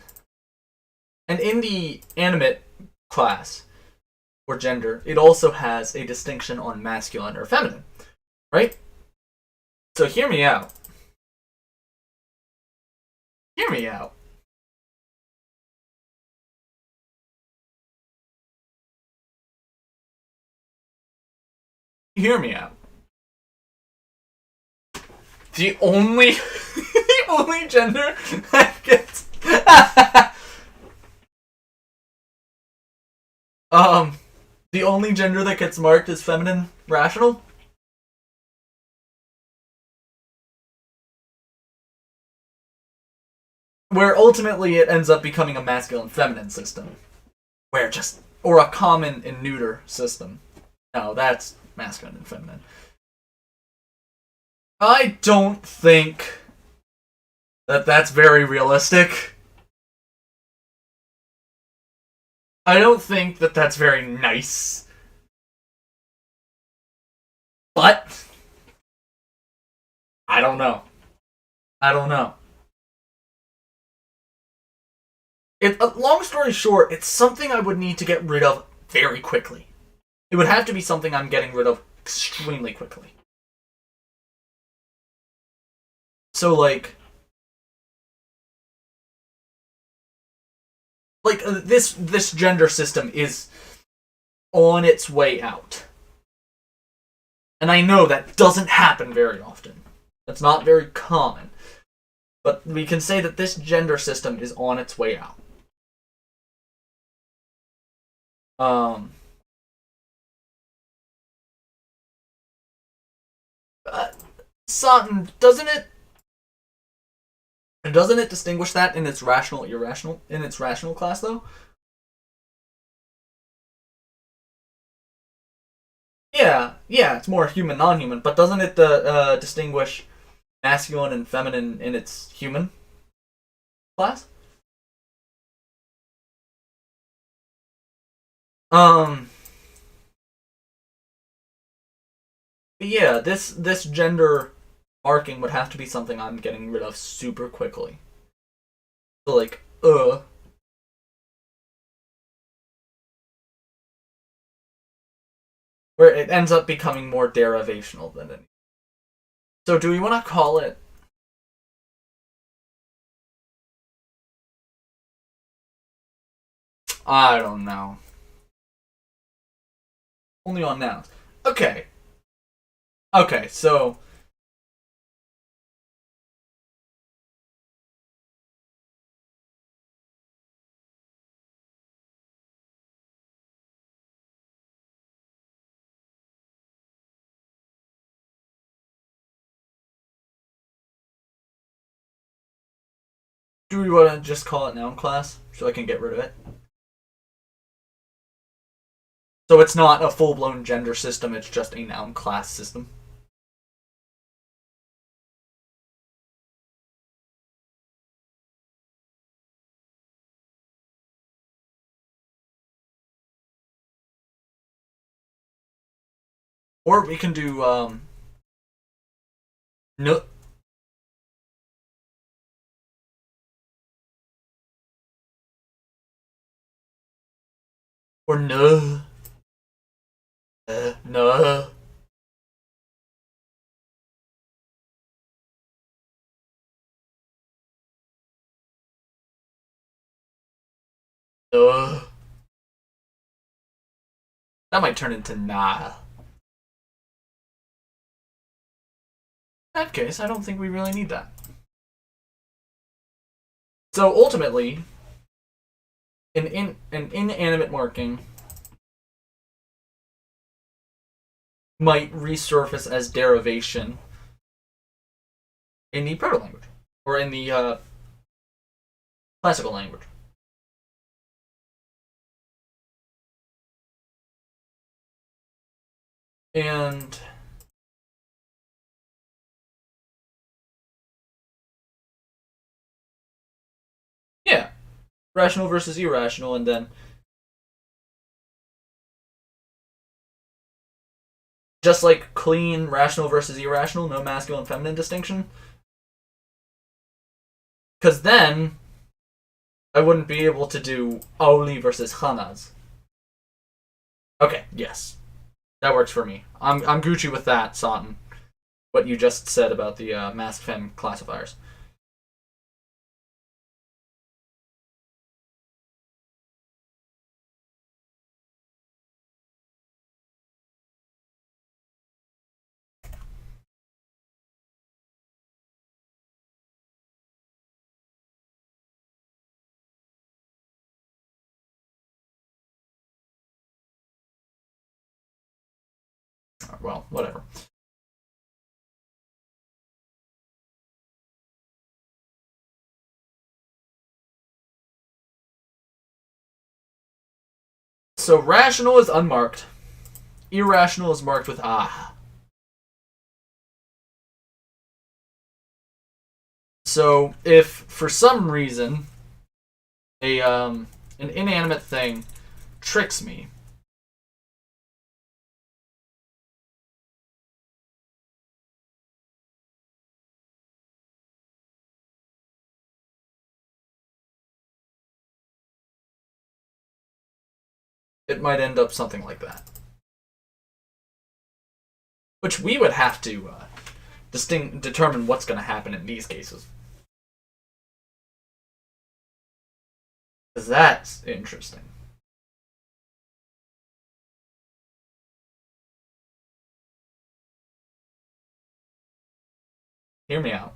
[SPEAKER 1] and in the animate class, or gender, it also has a distinction on masculine or feminine, right? So hear me out. Hear me out. Hear me out. The only the only gender that gets the only gender that gets marked as feminine rational, where ultimately it ends up becoming a masculine feminine system, where just or a common and neuter system. No, that's masculine and feminine. I don't think that that's very realistic. I don't think that that's very nice. But I don't know. I don't know. Long story short, it's something I would need to get rid of very quickly. It would have to be something I'm getting rid of extremely quickly. So this gender system is on its way out. And I know that doesn't happen very often. That's not very common. But we can say that this gender system is on its way out. Um, Sutton, doesn't it distinguish that in its rational irrational in its rational class though? Yeah, it's more human non-human, but doesn't it distinguish masculine and feminine in its human class? Um, yeah, this gender marking would have to be something I'm getting rid of super quickly. So where it ends up becoming more derivational than anything. So do we want to call it? I don't know. Only on nouns. Okay. Okay, so do we want to just call it noun class so I can get rid of it? So it's not a full-blown gender system, it's just a noun class system. Or we can do no. Or no. No. No. That might turn into nah. In that case, I don't think we really need that. So ultimately, an inanimate marking might resurface as derivation in the proto-language, or in the classical language. And yeah, rational versus irrational, and then just like clean rational versus irrational, no masculine feminine distinction. Because then I wouldn't be able to do Oli versus Hanaz. Okay, yes. That works for me. I'm Gucci with that, Satan. What you just said about the mask fem classifiers. Well, whatever. So rational is unmarked. Irrational is marked with ah. So if for some reason an inanimate thing tricks me, it might end up something like that. Which we would have to determine what's going to happen in these cases. Because that's interesting. Hear me out.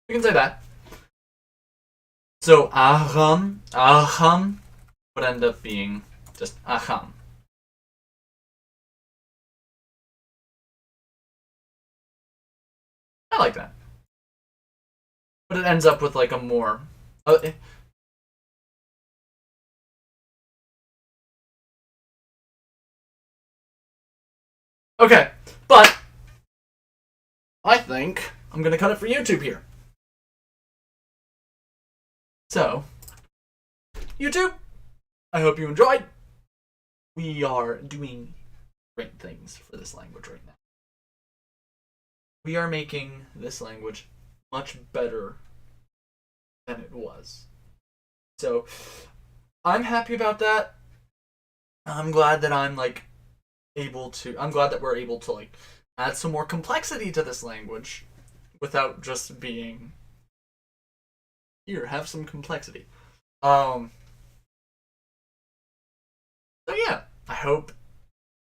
[SPEAKER 1] We can say that. So aham would end up being just aham. I like that. But it ends up with like a more. Uh, okay, but I think I'm gonna cut it for YouTube here. So, YouTube, I hope you enjoyed. We are doing great things for this language right now. We are making this language much better than it was. So, I'm happy about that. I'm glad that I'm glad that we're able to like add some more complexity to this language without just being here, have some complexity. So yeah, I hope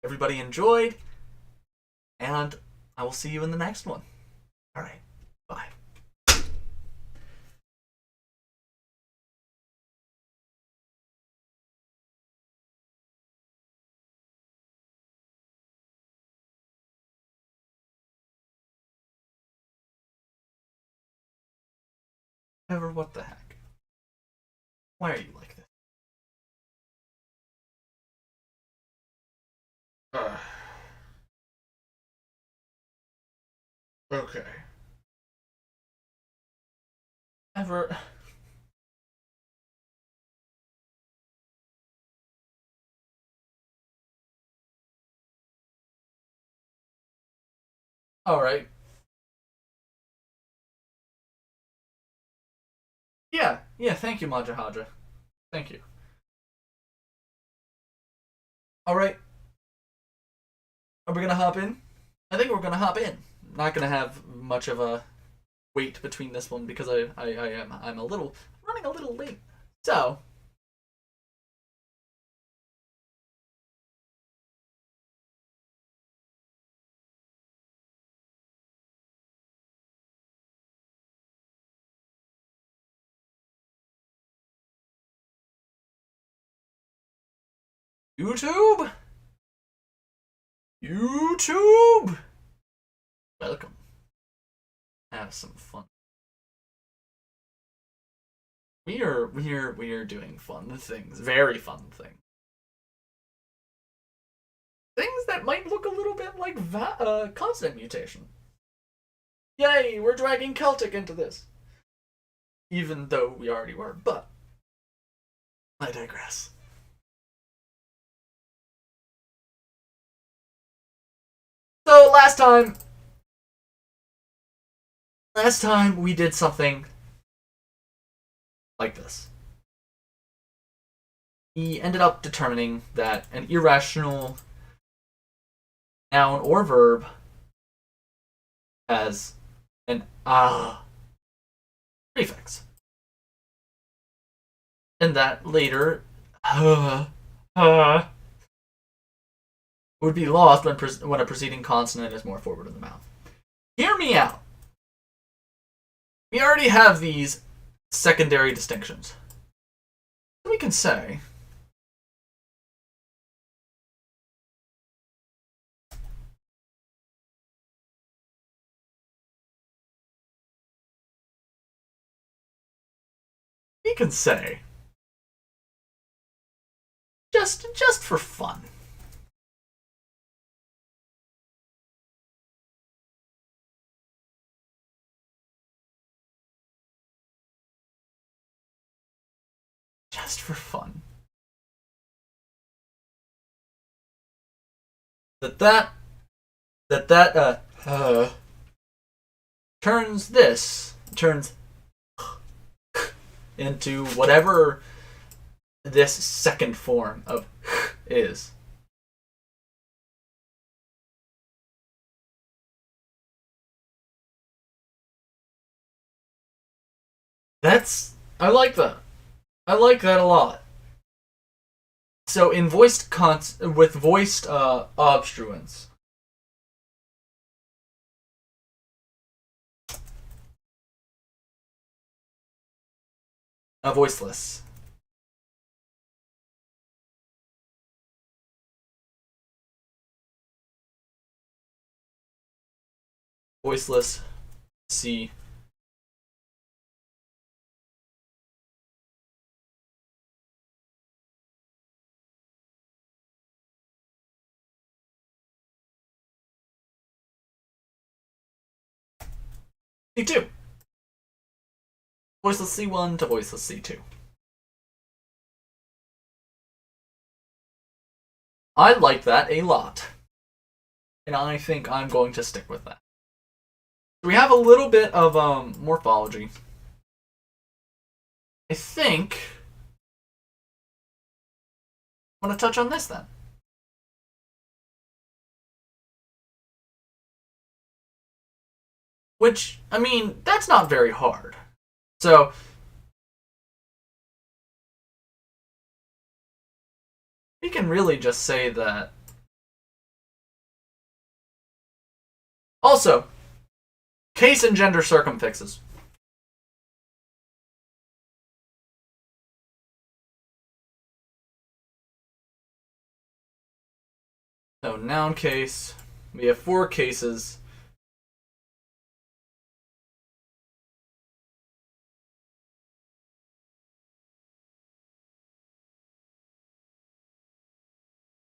[SPEAKER 1] everybody enjoyed, and I will see you in the next one. All right. Bye. Ever, what the heck? Why are you like this? Okay. Ever. All right. Yeah. Yeah. Thank you, Majahaja. Thank you. All right. Are we gonna hop in? I think we're gonna hop in. Not gonna have much of a wait between this one because I'm a little running a little late. So YouTube, YouTube, welcome. Have some fun. We are doing fun things, very fun things. Things that might look a little bit like consonant mutation. Yay, we're dragging Celtic into this. Even though we already were, but I digress. So last time we did something like this. We ended up determining that an irrational noun or verb has an prefix. And that later would be lost when a preceding consonant is more forward in the mouth. Hear me out. We already have these secondary distinctions. We can say just for fun. Just for fun. That turns into whatever this second form of is. I like that. I like that a lot. So in with voiced obstruents, voiceless. Voiceless C. C2. Voiceless C1 to voiceless C2. I like that a lot. And I think I'm going to stick with that. We have a little bit of morphology. I think I want to touch on this then. Which, I mean, that's not very hard. So, we can really just say that Also, case and gender circumfixes. So noun case, we have 4 cases.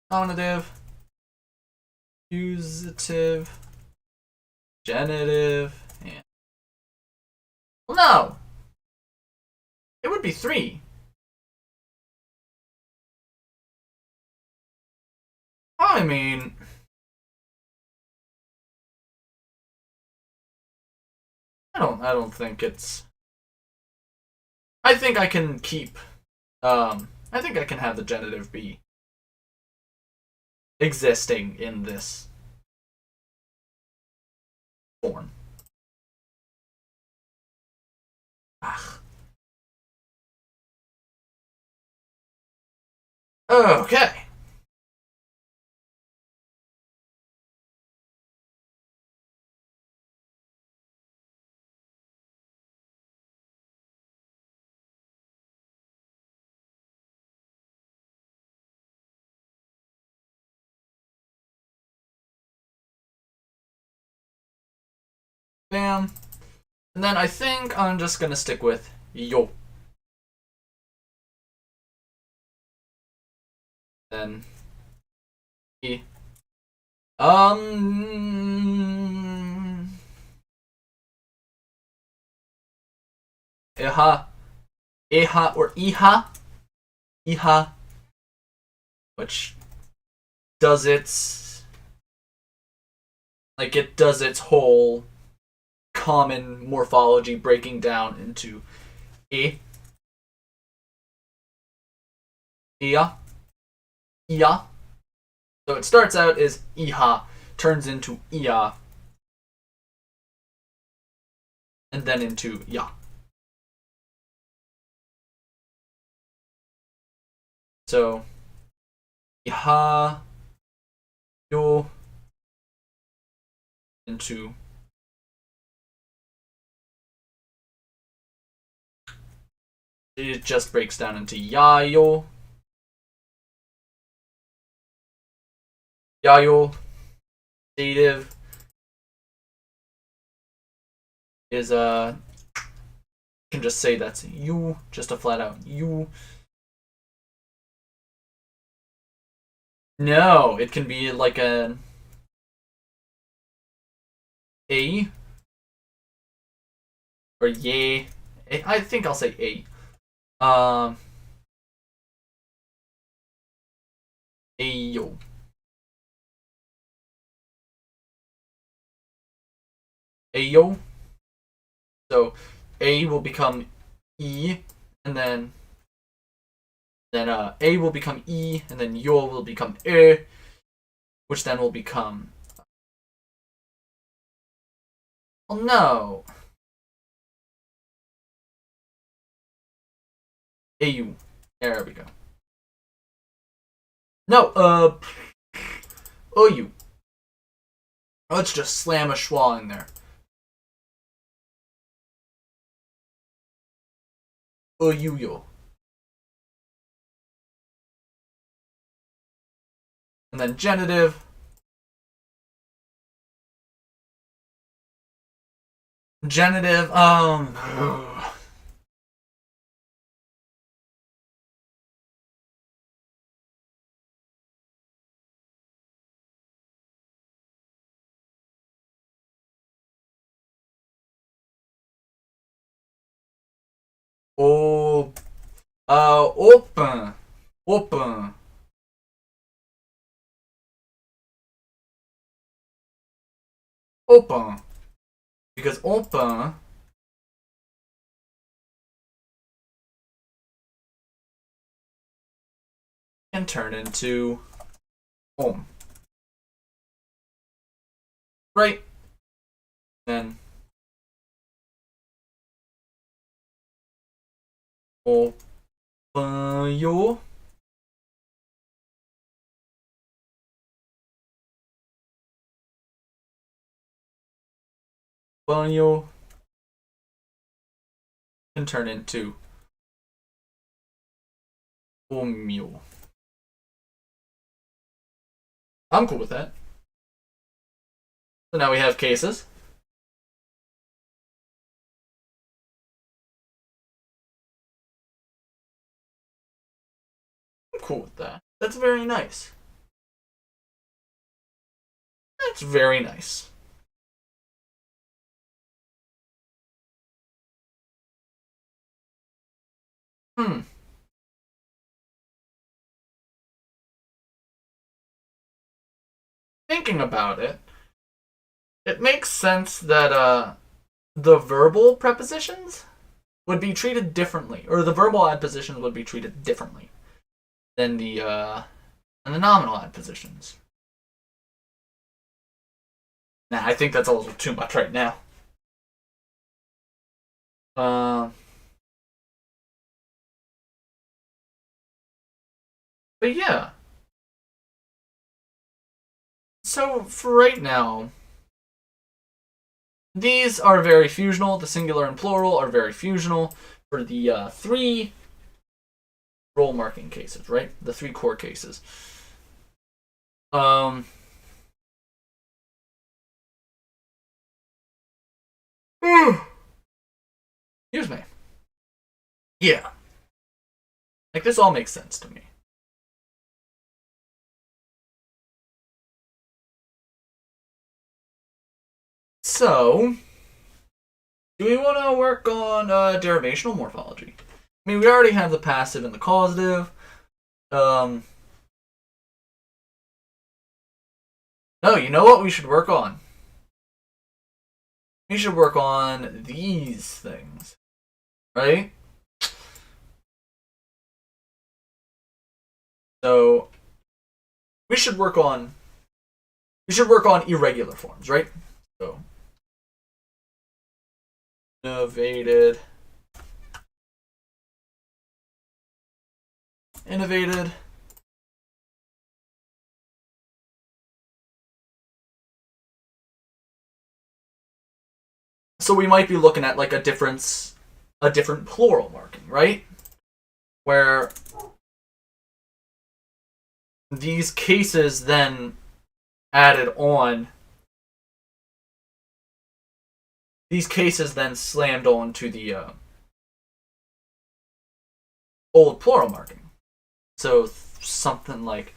[SPEAKER 1] Nominative, accusative, genitive, and... Well, no! It would be 3. I mean... I don't think it's... I think I can keep... I think I can have the genitive be existing in this form. Ugh. Okay. Bam. And then I think I'm just gonna stick with yo. Then e. Eha. Eha or iha. Iha. Which does its... like, it does its whole common morphology breaking down into e. Ia. Ia. So it starts out as iha, turns into ia, and then into ya. So iha, yo, into it just breaks down into yayo. Yayo, dative, is can just say that's you, just a flat out you. No, it can be like a or ye. I think I'll say a. Ayo. Ayo. So a will become e, and then a will become e, and then yo will become e, which then will become... oh no! Au. There we go. No, OU. Let's just slam a schwa in there. OU-yo. And then genitive. Genitive, oh, open. Open. Open. Because open can turn into om. Right? Then open yo. banho can turn into banho. I'm cool with that. So now we have cases. I'm cool with that. That's very nice. That's very nice. Thinking about it, it makes sense that the verbal prepositions would be treated differently, or the verbal adpositions would be treated differently than the nominal adpositions. Nah, I think that's a little too much right now. But yeah. So for right now, these are very fusional. The singular and plural are very fusional for the three role marking cases, right? The three core cases. Excuse me. Yeah. Like, this all makes sense to me. So, do we want to work on derivational morphology? I mean, we already have the passive and the causative. No, you know what we should work on? We should work on these things, right? So, we should work on irregular forms, right? So, innovated. So we might be looking at like a different plural marking, right? Where these cases then added on, these cases then slammed on to the old plural marking. So something like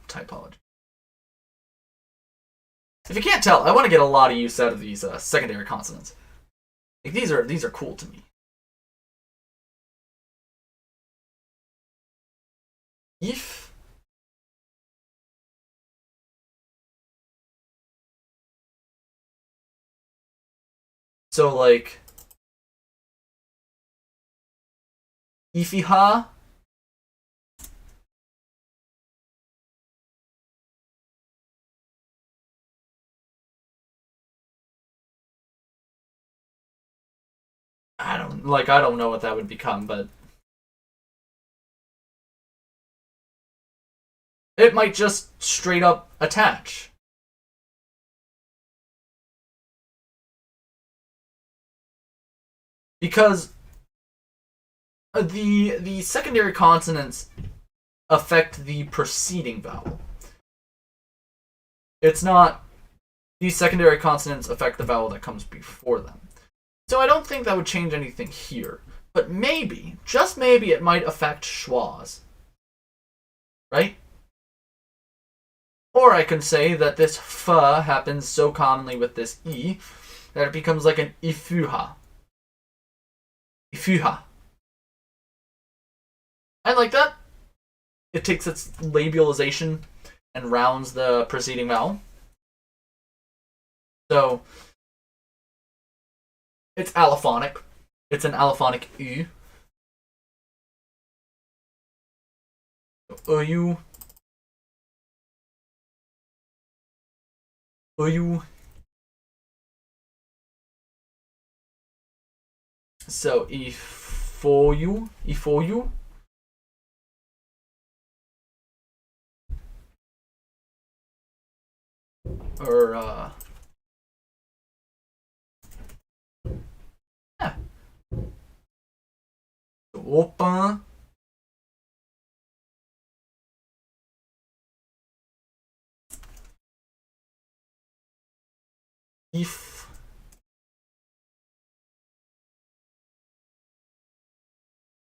[SPEAKER 1] typology. If you can't tell, I want to get a lot of use out of these secondary consonants. Like, these are cool to me. If so, like ifiha. I don't know what that would become, but it might just straight up attach. Because the secondary consonants affect the preceding vowel. It's not, these secondary consonants affect the vowel that comes before them. So I don't think that would change anything here. But maybe, just maybe, it might affect schwas. Right? Or I can say that this f happens so commonly with this e that it becomes like an ifuha. Ifuha. I like that. It takes its labialization and rounds the preceding vowel. So it's allophonic. It's an allophonic u. Uyu. So ifoyu. or yeah. Open. If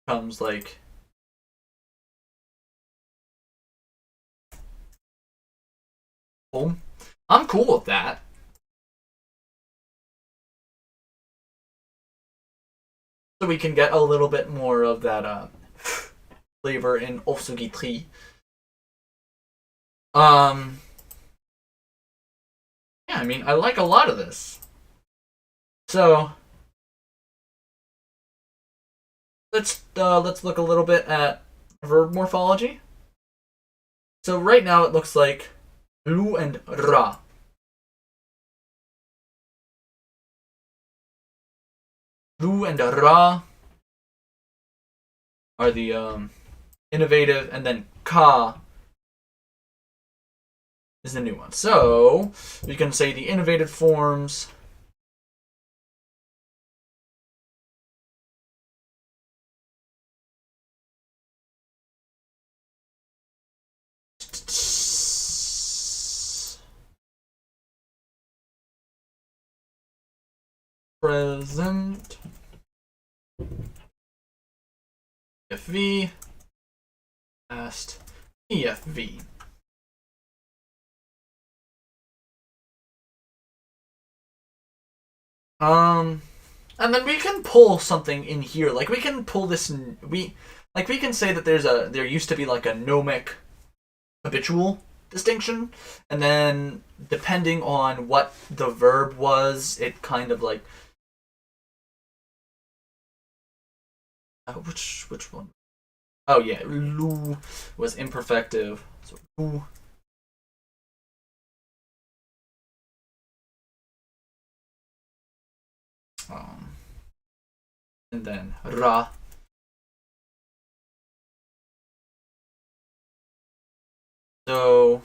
[SPEAKER 1] comes like home. I'm cool with that. So we can get a little bit more of that flavor in Ofsugitxí. Yeah, I mean, I like a lot of this. So let's look a little bit at verb morphology. So right now it looks like lu and ra. Lu and ra are the innovative, and then ka is the new one. So we can say the innovated forms present EFV, past EFV. And then we can pull something in here. Like we can pull this. We can say that there used to be like a nomic habitual distinction, and then depending on what the verb was, it kind of like which one? Oh yeah, lu was imperfective. So lu. And then ra. So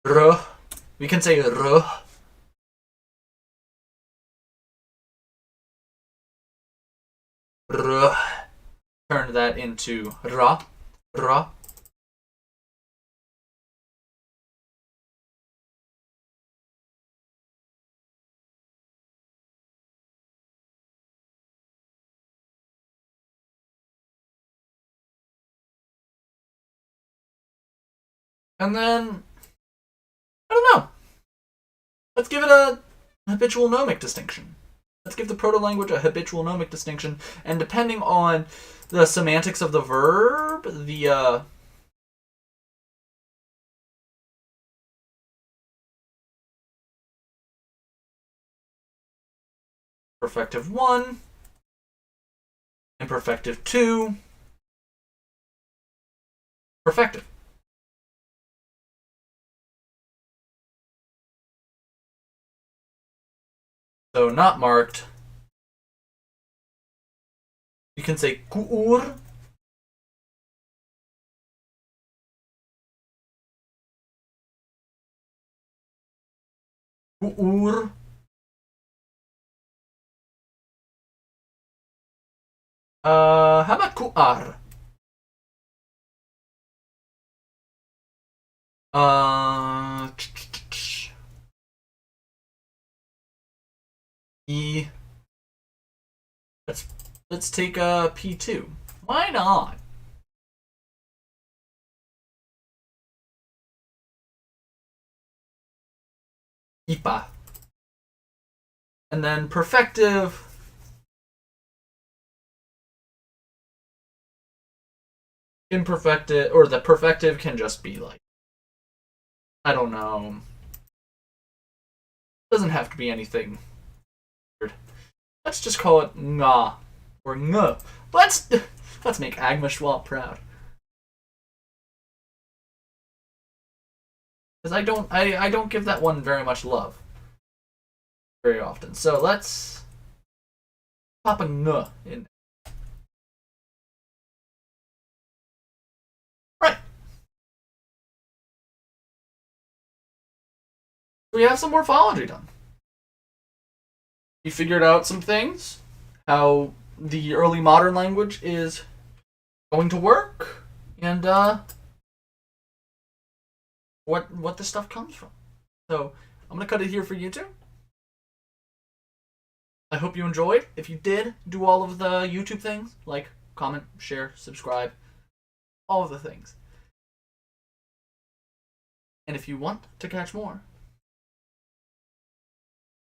[SPEAKER 1] r. We can say r. R. Turn that into ra. Ra. And then I don't know. Let's give it a habitual nomic distinction. Let's give the proto-language a habitual nomic distinction, and depending on the semantics of the verb, the perfective 1, imperfective 2, perfective. So not marked. You can say kuur. Kuur. How about kuar? Uh, e. Let's take a P2. Why not? Ipa. And then perfective. Imperfective, or the perfective can just be like, I don't know. Doesn't have to be anything weird. Let's just call it nga or ng. Let's make Agma Schwab proud. Because I don't give that one very much love very often. So let's pop a ng in. Right. we have some morphology done. We figured out some things, how the early modern language is going to work, and what this stuff comes from. So I'm gonna cut it here for you two. I hope you enjoyed. If you did, do all of the YouTube things, like, comment, share, subscribe, all of the things. And if you want to catch more,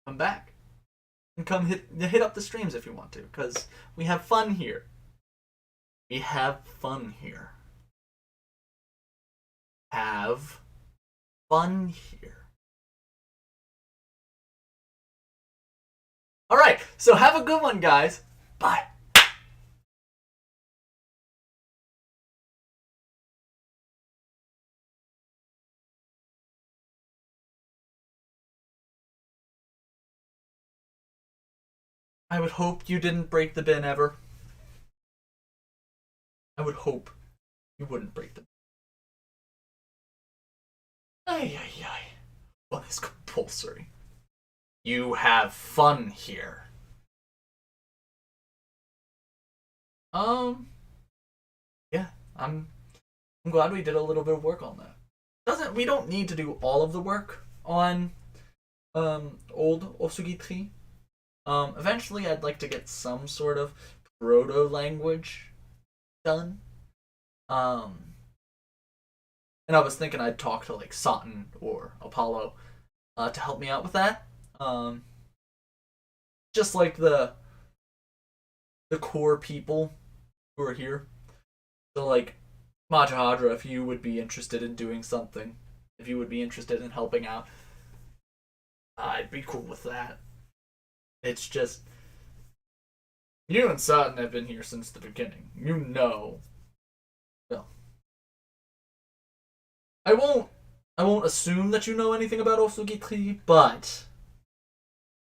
[SPEAKER 1] come back. And come hit up the streams if you want to, because we have fun here. We have fun here. Have fun here. Alright, so have a good one, guys. Bye. I would hope you didn't break the bin ever. I would hope you wouldn't break the bin. Ay, ay, ay. Fun is compulsory. You have fun here. Yeah, I'm glad we did a little bit of work on that. We don't need to do all of the work on old Ofsugitxí. Eventually I'd like to get some sort of proto-language done. And I was thinking I'd talk to like Satan or Apollo to help me out with that. Just like the core people who are here. So like Majahadra, if you would be interested in doing something, if you would be interested in helping out, I'd be cool with that. It's just, you and Satan have been here since the beginning. You know. Well, I won't assume that you know anything about Ofsugitxí, but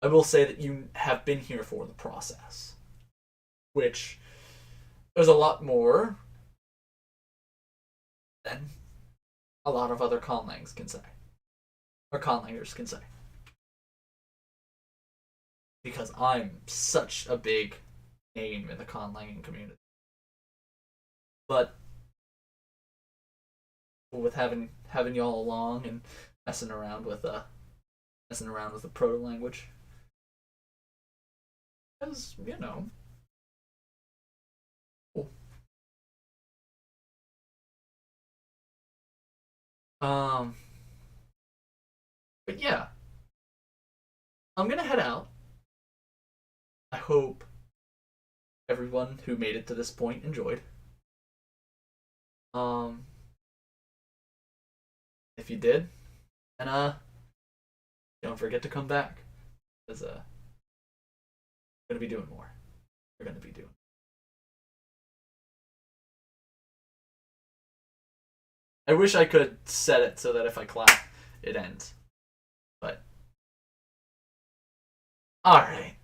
[SPEAKER 1] I will say that you have been here for the process, which there's a lot more than a lot of other conlangs can say, or conlangers can say. Because I'm such a big name in the conlanging community. But with having y'all along and messing around with the proto language, because cool. But yeah, I'm gonna head out. I hope everyone who made it to this point enjoyed. If you did, then don't forget to come back, because we're gonna be doing more. We're gonna be doing. I wish I could set it so that if I clap, it ends. But all right.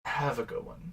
[SPEAKER 1] Have a good one.